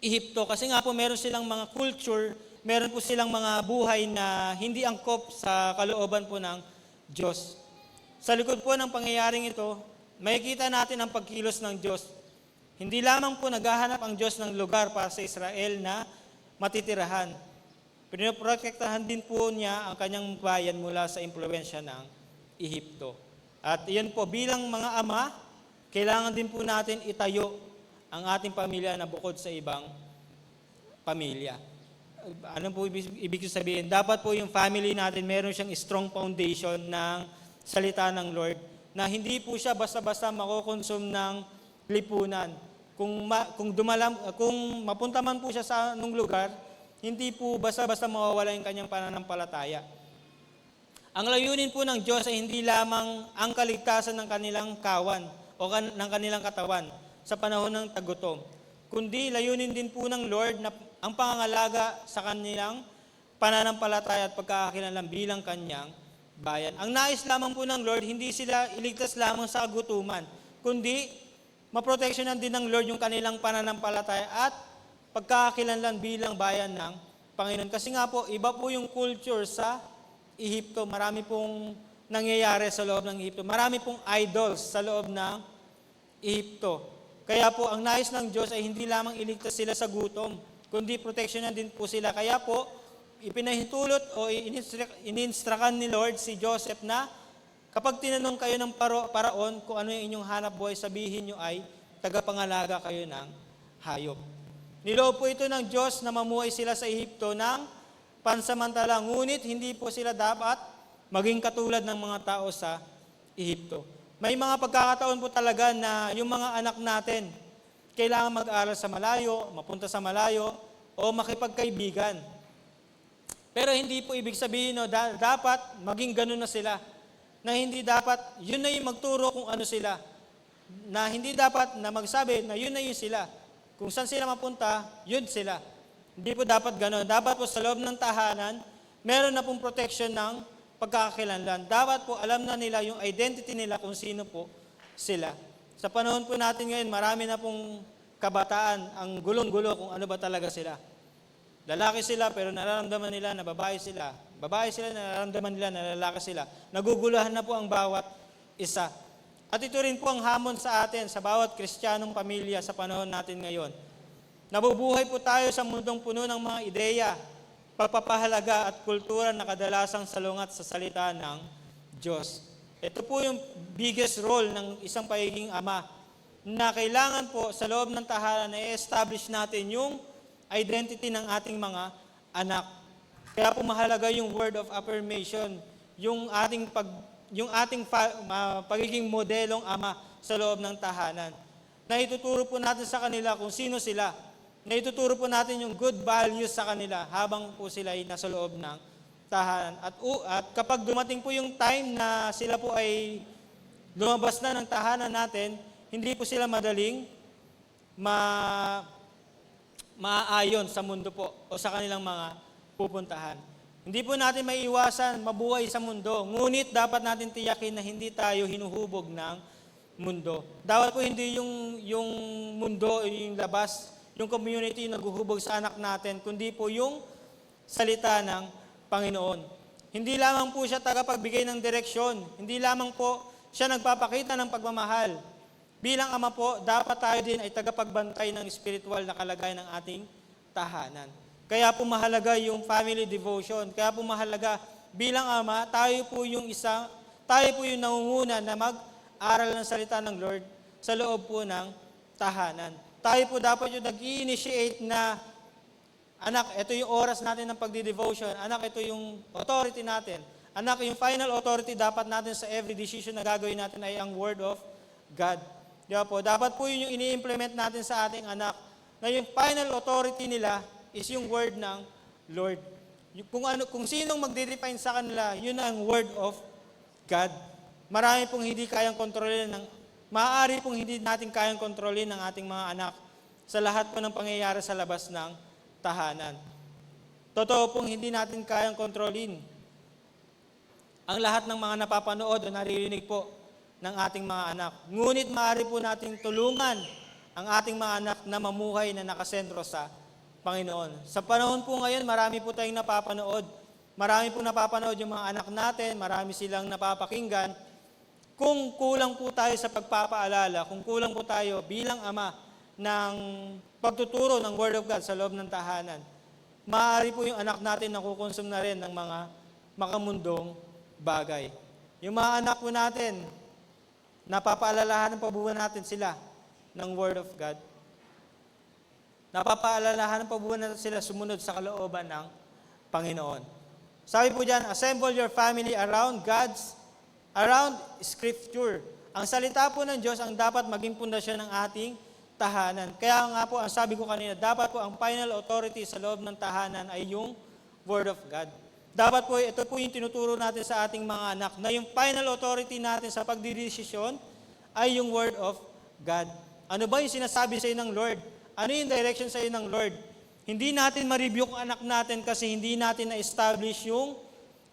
S1: Ehipto. Kasi nga po meron silang mga culture, meron po silang mga buhay na hindi angkop sa kalooban po ng Diyos. Sa likod po ng pangyayaring ito, makikita natin ang pagkilos ng Diyos. Hindi lamang po naghahanap ang Diyos ng lugar para sa Israel na matitirahan. Pinoprotektahan din po niya ang kanyang bayan mula sa impluwensya ng Ehipto. At iyan po, bilang mga ama, kailangan din po natin itayo ang ating pamilya na bukod sa ibang pamilya. Ano po ibig sabihin? Dapat po yung family natin, meron siyang strong foundation ng salita ng Lord na hindi po siya basta-basta makokonsume ng lipunan. Kung mapunta man po siya sa anong lugar, hindi po basta-basta mawawala yung kanyang pananampalataya. Ang layunin po ng Diyos ay hindi lamang ang kaligtasan ng kanilang kawan o ng kanilang katawan sa panahon ng tagutom, kundi layunin din po ng Lord na ang pangangalaga sa kanilang pananampalataya at pagkakakilanlan bilang kanyang bayan. Ang nais lamang po ng Lord, hindi sila iligtas lamang sa kagutuman, kundi maproteksyonan din ng Lord yung kanilang pananampalataya at pagkakakilanlan bilang bayan ng Panginoon. Kasi nga po, iba po yung culture sa Ehipto. Marami pong nangyayari sa loob ng Ehipto. Marami pong idols sa loob ng Ehipto. Kaya po, ang nais ng Diyos ay hindi lamang iligtas sila sa gutom, kundi proteksyonan din po sila. Kaya po, ipinahintulot o ininstrukan ni Lord si Joseph na kapag tinanong kayo ng paraon kung ano yung inyong hanap buhay, sabihin nyo ay tagapangalaga kayo ng hayop. Niloob po ito ng Diyos na mamuhay sila sa Ehipto ng pansamantala, ngunit hindi po sila dapat maging katulad ng mga tao sa Ehipto. May mga pagkakataon po talaga na yung mga anak natin kailangan mag-aral sa malayo, mapunta sa malayo, o makipagkaibigan. Pero hindi po ibig sabihin dapat maging ganun na sila. Na hindi dapat, yun na yung magturo kung ano sila. Na hindi dapat na magsabi na yun na yun sila. Kung saan sila mapunta, yun sila. Hindi po dapat ganun. Dapat po sa loob ng tahanan, meron na pong protection ng pagkakakilanlan. Dapat po alam na nila yung identity nila kung sino po sila. Sa panahon po natin ngayon, marami na pong kabataan ang gulong-gulo kung ano ba talaga sila. Lalaki sila pero nararamdaman nila na babae sila. Babae sila, nararamdaman nila na lalaki sila. Naguguluhan na po ang bawat isa. At ito rin po ang hamon sa atin, sa bawat Kristiyanong pamilya sa panahon natin ngayon. Nabubuhay po tayo sa mundong puno ng mga ideya, pagpapahalaga at kultura na kadalasang salungat sa salita ng Diyos. Ito po yung biggest role ng isang pagiging ama, na kailangan po sa loob ng tahanan na i-establish natin yung identity ng ating mga anak. Kaya po mahalaga yung word of affirmation, yung ating pagiging modelong ama sa loob ng tahanan. Na ituturo po natin sa kanila kung sino sila. Na ituturo po natin yung good values sa kanila habang po sila ay nasa loob ng tahanan. At kapag dumating po yung time na sila po ay lumabas na ng tahanan natin, hindi po sila madaling maaayon sa mundo po o sa kanilang mga pupuntahan. Hindi po natin maiiwasan mabuhay sa mundo, ngunit dapat natin tiyakin na hindi tayo hinuhubog ng mundo. Dapat po hindi yung mundo, yung labas, yung community yung naghuhubog sa anak natin, kundi po yung salita ng Panginoon. Hindi lamang po siya tagapagbigay ng direksyon, hindi lamang po siya nagpapakita ng pagmamahal. Bilang ama po, dapat tayo din ay tagapagbantay ng spiritual na kalagayan ng ating tahanan. Kaya po mahalaga yung family devotion. Kaya po mahalaga bilang ama, tayo po yung nangunguna na mag-aral ng salita ng Lord sa loob po ng tahanan. Tayo po dapat yung nag-i-initiate na, anak, ito yung oras natin ng pagdi-devotion. Anak, ito yung authority natin. Anak, yung final authority dapat natin sa every decision na gagawin natin ay ang Word of God. Diba po? Dapat po yun yung ini-implement natin sa ating anak, na yung final authority nila is yung word ng Lord. Kung sinong magde-define sa kanila, yun ang word of God. Marami pong hindi kayang kontrolin, maaari pong hindi natin kayang kontrolin ng ating mga anak sa lahat po ng pangyayari sa labas ng tahanan. Totoo pong hindi natin kayang kontrolin ang lahat ng mga napapanood o naririnig po ng ating mga anak. Ngunit maaari po nating tulungan ang ating mga anak na mamuhay na nakasentro sa Panginoon. Sa panahon po ngayon, marami po tayong napapanood. Marami po napapanood yung mga anak natin, marami silang napapakinggan. Kung kulang po tayo sa pagpapaalala, kung kulang po tayo bilang ama ng pagtuturo ng Word of God sa loob ng tahanan, maaari po yung anak natin na kukonsume na rin ng mga makamundong bagay. Yung mga anak po natin, napapaalalahan pa buwan natin sila ng Word of God. Napapaalalahan pa buwan natin sila sumunod sa kalooban ng Panginoon. Sabi po dyan, assemble your family around Scripture. Ang salita po ng Diyos ang dapat maging pundasyon ng ating tahanan. Kaya nga po, ang sabi ko kanina, dapat po ang final authority sa loob ng tahanan ay yung Word of God. Dapat po, ito po yung tinuturo natin sa ating mga anak, na yung final authority natin sa pagdidesisyon ay yung Word of God. Ano ba yung sinasabi sa iyo ng Lord? Ano yung direction sa iyo ng Lord? Hindi natin ma-review kung anak natin kasi hindi natin na-establish yung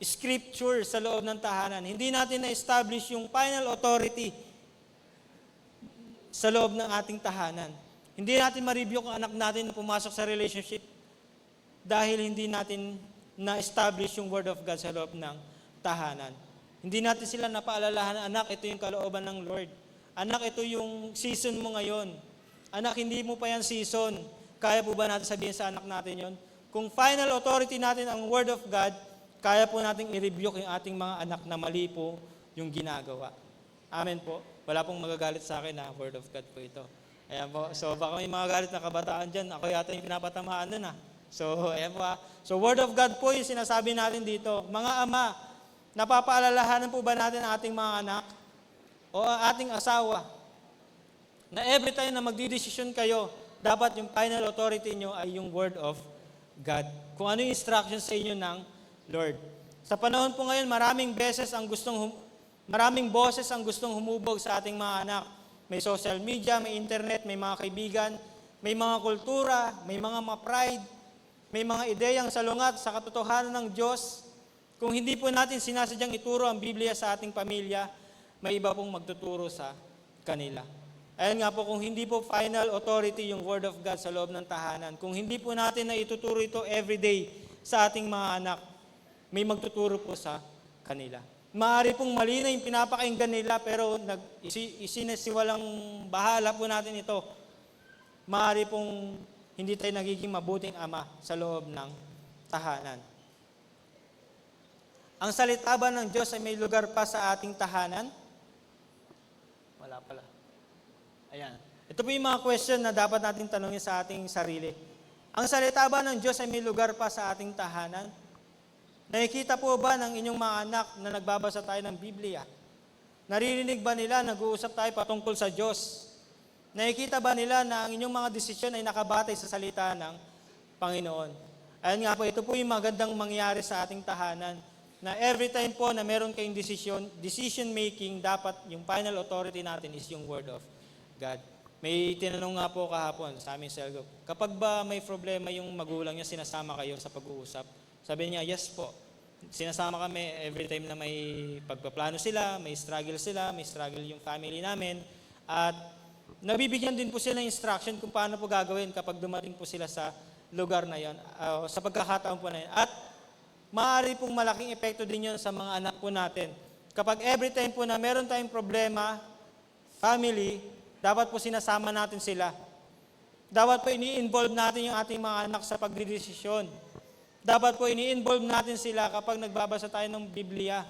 S1: scripture sa loob ng tahanan. Hindi natin na-establish yung final authority sa loob ng ating tahanan. Hindi natin ma-review kung anak natin na pumasok sa relationship dahil hindi natin na-establish yung Word of God sa loob ng tahanan. Hindi natin sila napaalalahan, anak, ito yung kalooban ng Lord. Anak, ito yung season mo ngayon. Anak, hindi mo pa yan season. Kaya po ba natin sabihin sa anak natin yon? Kung final authority natin ang Word of God, kaya po natin i-review yung ating mga anak na mali po yung ginagawa. Amen po. Wala pong magagalit sa akin na Word of God po ito. Ayan po. So baka may mga galit na kabataan dyan. Ako yata yung pinapatamaan nun So ayan po So Word of God po yung sinasabi natin dito. Mga ama, napapaalalahanan po ba natin ang ating mga anak o ang ating asawa na every time na magdidesisyon kayo, dapat yung final authority nyo ay yung Word of God. Kung ano yung instructions sa inyo ng Lord. Sa panahon po ngayon, maraming boses ang gustong humubog sa ating mga anak. May social media, may internet, may mga kaibigan, may mga kultura, may mga pride, may mga ideyang salungat sa katotohanan ng Diyos. Kung hindi po natin sinasadyang ituro ang Biblia sa ating pamilya, may iba pong magtuturo sa kanila. Ayan nga po, kung hindi po final authority yung Word of God sa loob ng tahanan, kung hindi po natin na ituturo ito everyday sa ating mga anak, may magtuturo po sa kanila. Maaari pong mali na yung pinapakinggan nila, pero isinasiwalang bahala po natin ito. Maaari pong hindi tayo nagiging mabuting ama sa loob ng tahanan. Ang salita ba ng Diyos ay may lugar pa sa ating tahanan? Wala pala. Ayan. Ito po yung mga question na dapat natin tanungin sa ating sarili. Ang salita ba ng Diyos ay may lugar pa sa ating tahanan? Nakikita po ba ng inyong mga anak na nagbabasa tayo ng Biblia? Naririnig ba nila, nag-uusap tayo patungkol sa Diyos? Nakikita ba nila na ang inyong mga desisyon ay nakabatay sa salita ng Panginoon? Ayan nga po, ito po yung magandang mangyari sa ating tahanan, na every time po na meron kayong decision making, dapat yung final authority natin is yung Word of God. May tinanong nga po kahapon sa aming cell group, kapag ba may problema yung magulang niya, sinasama kayo sa pag-uusap? Sabi niya, yes po. Sinasama kami every time na may pagpaplano sila, may struggle yung family namin, at nabibigyan din po sila ng instruction kung paano po gagawin kapag dumating po sila sa lugar na yon, sa pagkakataon po na yun. At maaari pong malaking epekto din yun sa mga anak po natin. Kapag every time po na meron tayong problema, family, dapat po sinasama natin sila. Dapat po ini-involve natin yung ating mga anak sa pagdidesisyon. Dapat po ini-involve natin sila kapag nagbabasa tayo ng Biblia.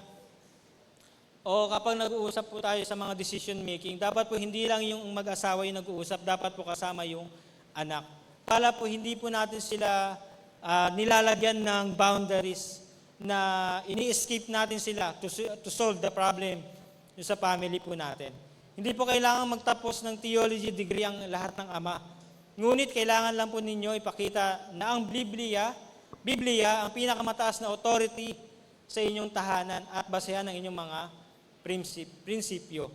S1: O kapag nag-uusap po tayo sa mga decision making, dapat po hindi lang yung mag-asawa yung nag-uusap, dapat po kasama yung anak. Para po hindi po natin sila nilalagyan ng boundaries na ini-escape natin sila to solve the problem sa family po natin. Hindi po kailangan magtapos ng theology degree ang lahat ng ama. Ngunit kailangan lang po ninyo ipakita na ang Biblia ang pinakamataas na authority sa inyong tahanan at basehan ng inyong mga prinsipyo.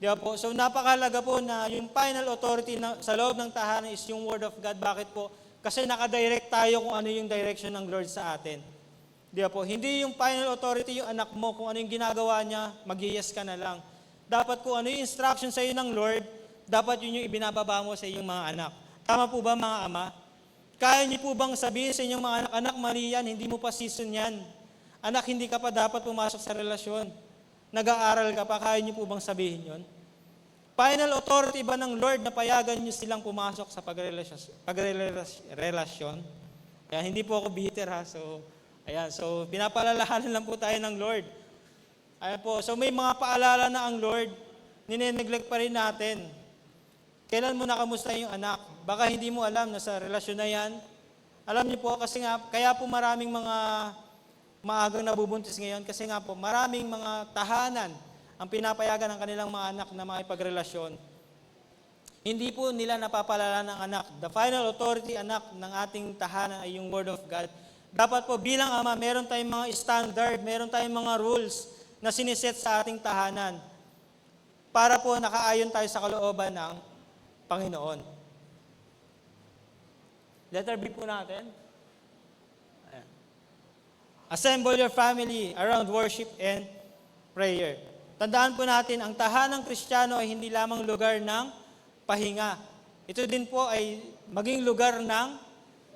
S1: Di ba po? So napakalaga po na yung final authority sa loob ng tahanan is yung Word of God. Bakit po? Kasi nakadirect tayo kung ano yung direction ng Lord sa atin. Di ba po? Hindi yung final authority yung anak mo, kung ano yung ginagawa niya, mag-yes ka na lang. Dapat kung ano yung instruction sa iyo ng Lord, dapat yun yung ibinababa mo sa iyong mga anak. Tama po ba mga ama? Kaya niyo po bang sabihin sa inyong mga anak, anak, mali yan, hindi mo pa season yan. Anak, hindi ka pa dapat pumasok sa relasyon. Nag-aaral ka pa, kaya niyo po bang sabihin yon? Final authority ba ng Lord na payagan niyo silang pumasok sa pagrelasyon? Kaya hindi po ako bitter ha. So pinapalalahanan lang po tayo ng Lord. Ayan po. So may mga paalala na ang Lord, nineneglect pa rin natin. Kailan mo nakamusta yung anak? Baka hindi mo alam na sa relasyon na yan. Alam niyo po, kasi nga, kaya po maraming mga maagang nabubuntis ngayon, kasi nga po, maraming mga tahanan ang pinapayagan ng kanilang mga anak na makipagrelasyon. Hindi po nila napapalala ng anak. The final authority, anak, ng ating tahanan ay yung Word of God. Dapat po bilang ama, meron tayong mga standard, meron tayong mga rules na siniset sa ating tahanan para po nakaayon tayo sa kalooban ng Panginoon. Letter B po natin. Ayan. Assemble your family around worship and prayer. Tandaan po natin, ang tahanang Kristiyano ay hindi lamang lugar ng pahinga. Ito din po ay maging lugar ng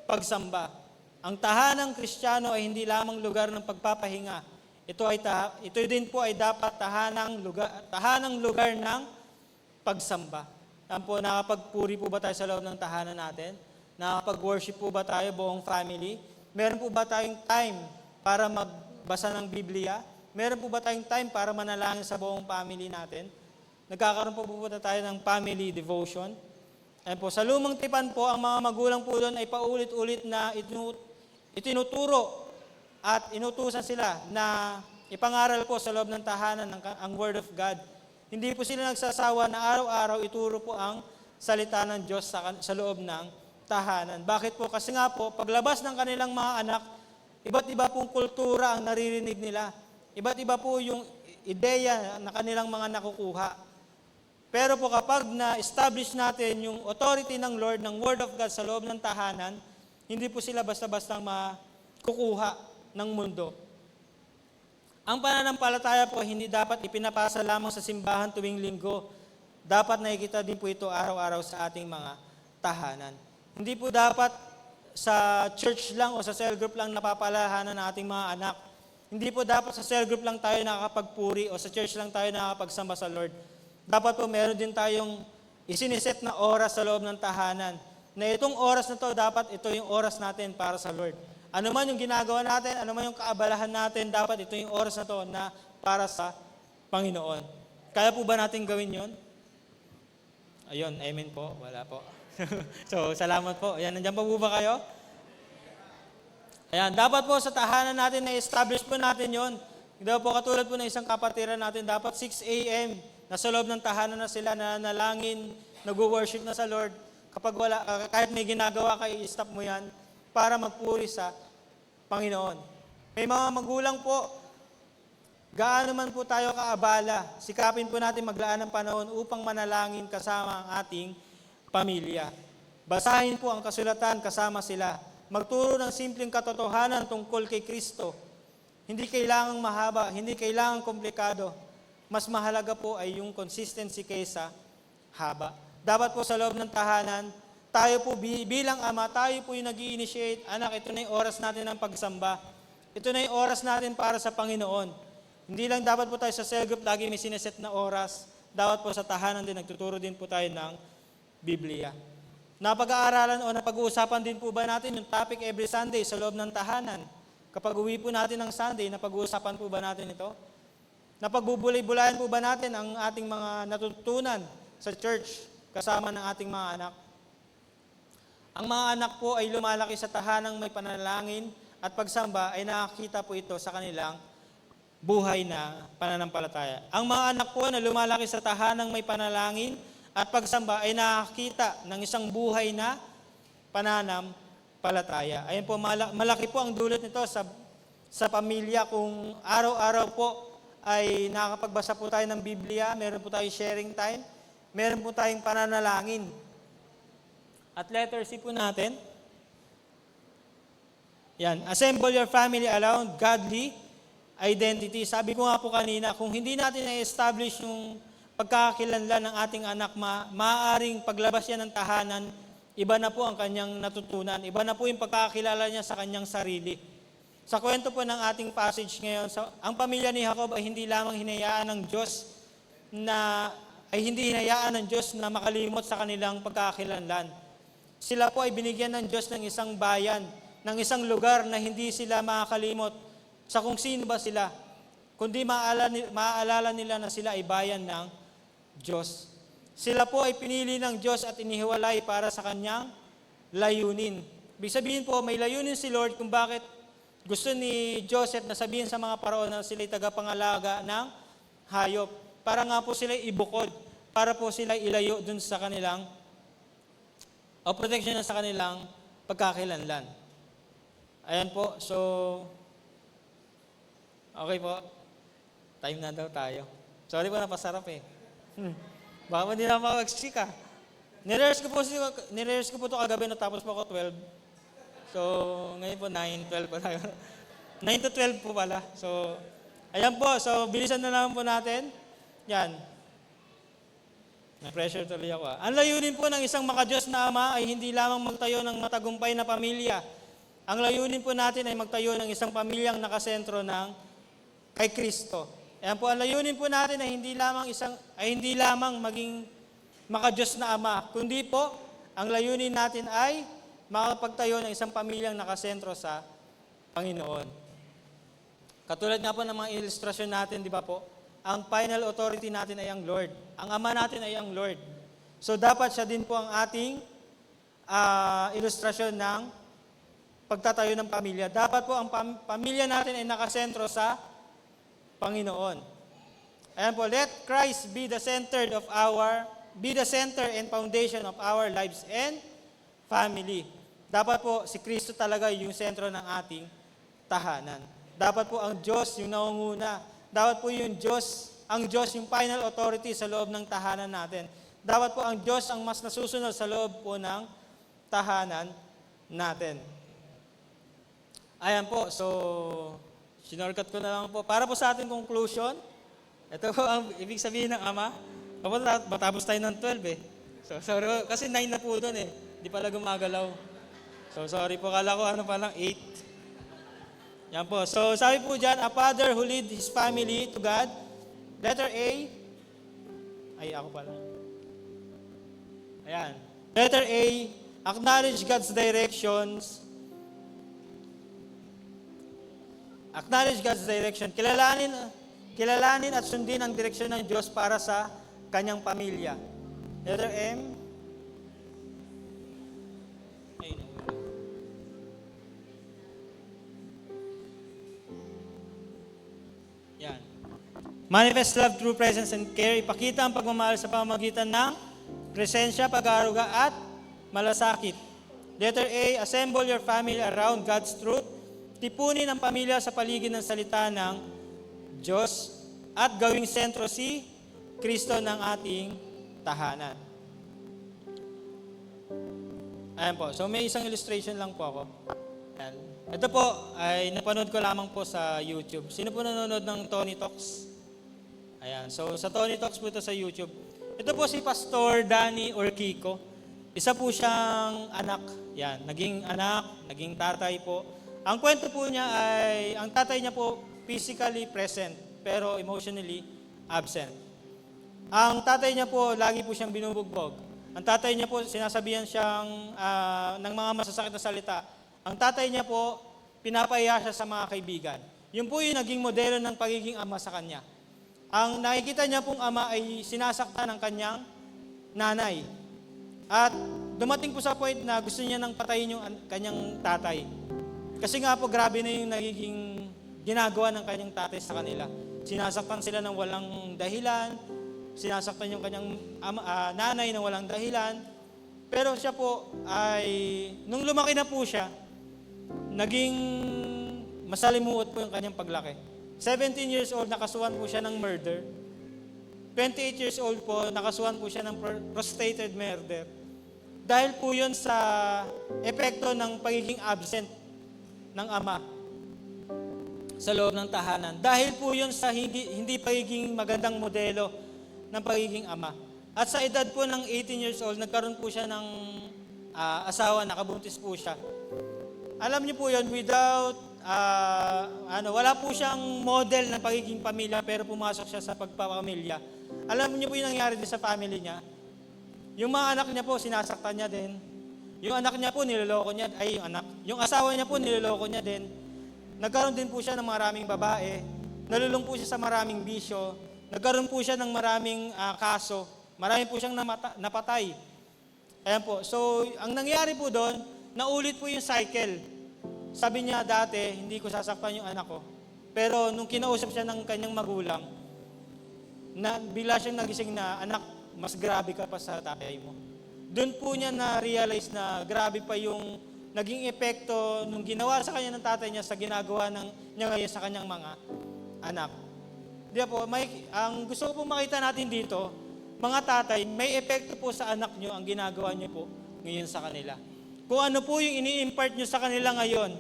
S1: pagsamba. Ang tahanang Kristiyano ay hindi lamang lugar ng pagpapahinga. Ito din po ay dapat tahanang lugar ng pagsamba. Yan po, nakapagpuri po ba tayo sa loob ng tahanan natin? Nakapag-worship po ba tayo buong family? Meron po ba tayong time para magbasa ng Biblia? Meron po ba tayong time para manalangin sa buong family natin? Nagkakaroon po ba tayo ng family devotion? Ayan po, sa lumang tipan po, ang mga magulang po doon ay paulit-ulit na itinuturo at inutusan sila na ipangaral po sa loob ng tahanan ang Word of God. Hindi po sila nagsasawa na araw-araw ituro po ang salita ng Diyos sa loob ng tahanan. Bakit po? Kasi nga po, paglabas ng kanilang mga anak, iba't iba pong kultura ang naririnig nila. Iba't iba po yung ideya na kanilang mga nakukuha. Pero po kapag na-establish natin yung authority ng Lord, ng Word of God sa loob ng tahanan, hindi po sila basta-bastang makukuha ng mundo. Ang pananampalataya po hindi dapat ipinapasa lamang sa simbahan tuwing linggo. Dapat nakikita din po ito araw-araw sa ating mga tahanan. Hindi po dapat sa church lang o sa cell group lang napapalahanan ng ating mga anak. Hindi po dapat sa cell group lang tayo nakakapagpuri o sa church lang tayo nakakapagsamba sa Lord. Dapat po meron din tayong isiniset na oras sa loob ng tahanan. Na itong oras na to, dapat ito yung oras natin para sa Lord. Ano man yung ginagawa natin, ano man yung kaabalahan natin, dapat ito yung oras na to na para sa Panginoon. Kaya po ba natin gawin yon? Ayun, amen po. Wala po. So, salamat po. Ayan, nandiyan pa po ba kayo? Ayan, dapat po sa tahanan natin na-establish po natin yon. Dapat po katulad po ng isang kapatiran natin, dapat 6 a.m. nasa loob ng tahanan na sila, na nalangin, nag-worship na sa Lord. Kapag wala, kahit may ginagawa ka, i-stop mo yan para magpuri sa Panginoon. May mga magulang po, gaano man po tayo kaabala, sikapin po natin maglaan ng panahon upang manalangin kasama ang ating pamilya. Basahin po ang kasulatan kasama sila. Magturo ng simpleng katotohanan tungkol kay Kristo. Hindi kailangang mahaba, hindi kailangang komplikado. Mas mahalaga po ay yung consistency kaysa haba. Dapat po sa loob ng tahanan, tayo po bilang ama, tayo po yung nag-i-initiate, anak, ito na yung oras natin ng pagsamba. Ito na yung oras natin para sa Panginoon. Hindi lang dapat po tayo sa cell group, lagi may sineset na oras. Dapat po sa tahanan din, nagtuturo din po tayo ng Biblia. Napag-aaralan o napag-uusapan din po ba natin yung topic every Sunday sa loob ng tahanan? Kapag uwi po natin ng Sunday, napag-uusapan po ba natin ito? Napagbubulay-bulayan po ba natin ang ating mga natutunan sa church kasama ng ating mga anak? Ang mga anak po ay lumalaki sa tahanang may panalangin at pagsamba ay nakakita po ito sa kanilang buhay na pananampalataya. Ang mga anak po na lumalaki sa tahanang may panalangin at pagsamba ay nakakita ng isang buhay na pananampalataya. Ayun po, malaki po ang dulot nito sa pamilya kung araw-araw po ay nakakapagbasa po tayo ng Biblia, meron po tayong sharing time, meron po tayong pananalangin. At letter C po natin. Yan, assemble your family around godly identity. Sabi ko nga po kanina, kung hindi natin na-establish yung pagkakakilanlan ng ating anak, maaaring paglabas yan ng tahanan, iba na po ang kanyang natutunan. Iba na po yung pagkakakilala niya sa kanyang sarili. Sa kwento po ng ating passage ngayon, ang pamilya ni Jacob ay hindi lamang hinayaan ng Diyos na makalimot sa kanilang pagkakakilanlan. Sila po ay binigyan ng Diyos ng isang bayan, ng isang lugar na hindi sila makakalimot sa kung sino ba sila, kundi maaalala nila na sila ay bayan ng Diyos. Sila po ay pinili ng Diyos at inihiwalay para sa kanyang layunin. Ibig sabihin po, may layunin si Lord kung bakit gusto ni Joseph na sabihin sa mga paraon na sila ay tagapangalaga ng hayop. Para nga po sila ibukod, para po sila ilayo dun sa kanilang o protection na sa kanilang pagkakilanlan. Ayan po, so, okay po, time na daw tayo. Sorry po, napasarap eh. Baka hindi na makapag-stick ah. Nirehearse ko po ito kagabi, natapos po ako 12. So, ngayon po 9:12 po tayo. 9 to 12 po pala. So, ayan po. So, bilisan na lang po natin. Yan. Na-pressure tuloy ako. Ang layunin po ng isang makadiyos na ama ay hindi lamang magtayo ng matagumpay na pamilya. Ang layunin po natin ay magtayo ng isang pamilyang nakasentro ng kay Kristo. Ayan po, ang layunin po natin ay hindi lamang maging makadiyos na ama, kundi po, ang layunin natin ay makapagtayo ng isang pamilyang nakasentro sa Panginoon. Katulad nga po ng mga ilustrasyon natin, di ba po? Ang final authority natin ay ang Lord. Ang Ama natin ay ang Lord. So dapat siya din po ang ating ilustrasyon ng pagtatayo ng pamilya. Dapat po ang pamilya natin ay nakasentro sa Panginoon. Ayan po, let Christ be the center and foundation of our lives and family. Dapat po si Kristo talaga yung sentro ng ating tahanan. Dapat po ang Diyos yung nangunguna. Dapat po ang Diyos yung final authority sa loob ng tahanan natin. Dapat po ang Diyos ang mas nasusunod sa loob po ng tahanan natin. Ayan po, so sinorkat ko na lang po. Para po sa ating conclusion, ito po ang ibig sabihin ng Ama. Matapos tayo ng 12 eh. So sorry, kasi 9 na po doon eh. Hindi pala gumagalaw. So sorry po, kala ko ano pa lang, 8. Yan po. So, sabi po dyan, a father who leads his family to God. Letter A. Ay, ako pala. Ayan. Letter A, acknowledge God's directions. Acknowledge God's direction. Kilalanin at sundin ang direksyon ng Diyos para sa kanyang pamilya. Letter M. Yan. Manifest love through presence and care. Ipakita ang pagmamahal sa pamamagitan ng presensya, pag-aaruga at malasakit. Letter A, assemble your family around God's truth. Tipunin ang pamilya sa paligid ng salita ng Diyos at gawing sentro si Kristo ng ating tahanan. Ayan po. So may isang illustration lang po ako. Ayan. Ito po ay napanood ko lamang po sa YouTube. Sino po nanonood ng Tony Talks? Ayan. So sa Tony Talks po ito sa YouTube. Ito po si Pastor Danny Orquico. Isa po siyang anak. Yan. Naging anak, naging tatay po. Ang kwento po niya ay, ang tatay niya po physically present, pero emotionally absent. Ang tatay niya po, lagi po siyang binubugbog. Ang tatay niya po, sinasabihan siyang ng mga masasakit na salita. Ang tatay niya po, pinapahiya siya sa mga kaibigan. Yun po yung naging modelo ng pagiging ama sa kanya. Ang nakikita niya pong ama ay sinasaktan ng kanyang nanay. At dumating po sa point na gusto niya nang patayin yung kanyang tatay. Kasi nga po, grabe na yung nagiging ginagawa ng kanyang tatay sa kanila. Sinasaktan sila ng walang dahilan, sinasaktan yung kanyang nanay ng walang dahilan. Pero siya po ay, nung lumaki na po siya, naging masalimuot po yung kanyang paglaki. 17 years old, nakasuhan po siya ng murder. 28 years old po, nakasuhan po siya ng prostrated murder. Dahil po yun sa epekto ng pagiging absent ng ama sa loob ng tahanan. Dahil po yun sa hindi pagiging magandang modelo ng pagiging ama. At sa edad po ng 18 years old, nagkaroon po siya ng asawa, nakabuntis po siya. Alam niyo po yun, wala po siyang model ng pagiging pamilya, pero pumasok siya sa pagpapamilya. Alam niyo po yung nangyari din sa family niya. Yung mga anak niya po, sinasaktan niya din. Yung anak niya po, niloloko niya, yung asawa niya po, niloloko niya din. Nagkaroon din po siya ng maraming babae. Nalulong po siya sa maraming bisyo. Nagkaroon po siya ng maraming kaso. Marami po siyang napatay. Ayan po. So, ang nangyari po doon, naulit po yung cycle. Sabi niya dati, hindi ko sasaktan yung anak ko. Pero nung kinausap siya ng kanyang magulang, bigla siyang nagising na, anak, mas grabe ka pa sa tatay mo. Doon po niya na-realize na grabe pa yung naging epekto nung ginawa sa kanya ng tatay niya sa ginagawa niya ngayon sa kanyang mga anak. Di po, ang gusto ko po makita natin dito, mga tatay, may epekto po sa anak niyo ang ginagawa niyo po ngayon sa kanila. Kung ano po yung ini-impart nyo sa kanila ngayon,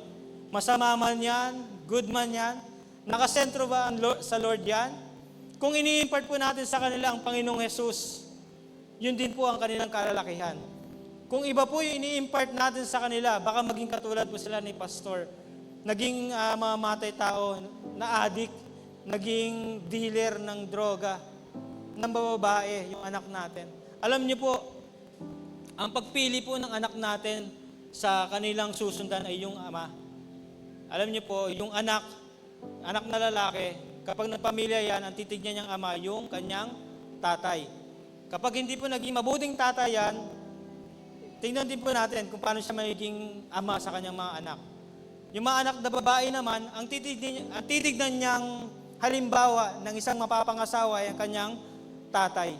S1: masama man yan, good man yan, nakasentro ba sa Lord yan? Kung ini-impart po natin sa kanila ang Panginoong Jesus, yun din po ang kanilang kalalakihan. Kung iba po yung ini-impart natin sa kanila, baka maging katulad po sila ni Pastor, naging mamatay tao, na addict, naging dealer ng droga, ng babae, yung anak natin. Alam niyo po, ang pagpili po ng anak natin sa kanilang susundan ay yung ama. Alam niyo po, yung anak na lalaki, kapag nagpamilya yan, ang titignan niyang ama, yung kanyang tatay. Kapag hindi po naging mabuting tatay yan, tingnan din po natin kung paano siya magiging ama sa kanyang mga anak. Yung mga anak na babae naman, ang titignan niyang halimbawa ng isang mapapangasawa ay ang kanyang tatay.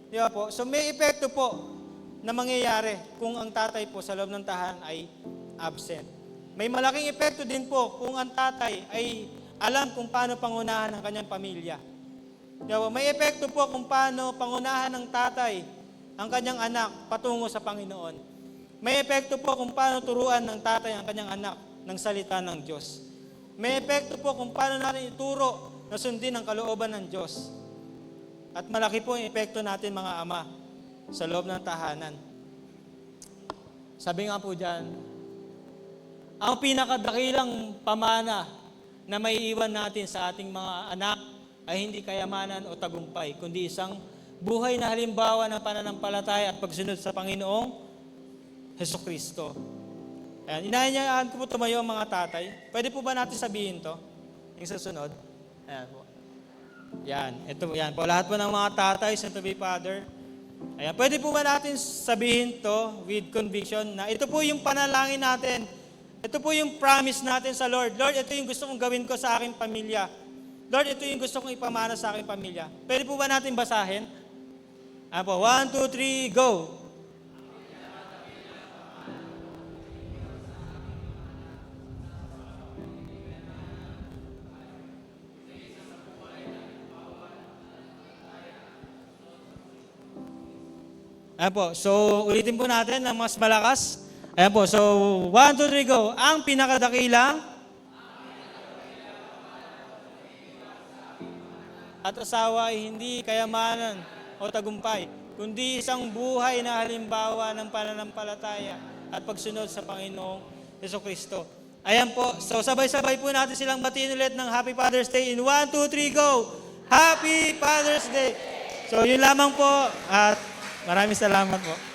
S1: Di ba po? So may epekto po na mangyayari kung ang tatay po sa loob ng tahanan ay absent. May malaking epekto din po kung ang tatay ay alam kung paano pangunahan ang kanyang pamilya. Di ba? May epekto po kung paano pangunahan ng tatay ang kanyang anak patungo sa Panginoon. May epekto po kung paano turuan ng tatay ang kanyang anak ng salita ng Diyos. May epekto po kung paano natin ituro na sundin ang kalooban ng Diyos. At malaki po ang epekto natin mga ama sa loob ng tahanan. Sabi nga po dyan, ang pinakadakilang pamana na may iwan natin sa ating mga anak ay hindi kayamanan o tagumpay, kundi isang buhay na halimbawa ng pananampalataya at pagsunod sa Panginoong Hesukristo. Ayan, inahayaan ko po tumayo ang mga tatay. Pwede po ba natin sabihin to? Yung susunod? Ayan po. Yan, ito yan po. Lahat po ng mga tatay, sa to be Father. Ayan, pwede po ba natin sabihin to with conviction na ito po yung panalangin natin. Ito po yung promise natin sa Lord. Lord, ito yung gusto kong gawin ko sa aking pamilya. Lord, ito yung gusto kong ipamana sa aking pamilya. Pwede po ba natin basahin? Ayan po, 1, 2, 3, go! Ayan po, so ulitin po natin ng mas malakas. Ayan po, so 1, 2, 3, go. Ang pinakadakilang at asawa ay hindi kayamanan o tagumpay, kundi isang buhay na halimbawa ng pananampalataya at pagsunod sa Panginoong Hesukristo. Ayan po, so sabay-sabay po natin silang batiin ulit ng Happy Father's Day in 1, 2, 3, go! Happy Father's Day! So yun lamang po at maraming salamat po.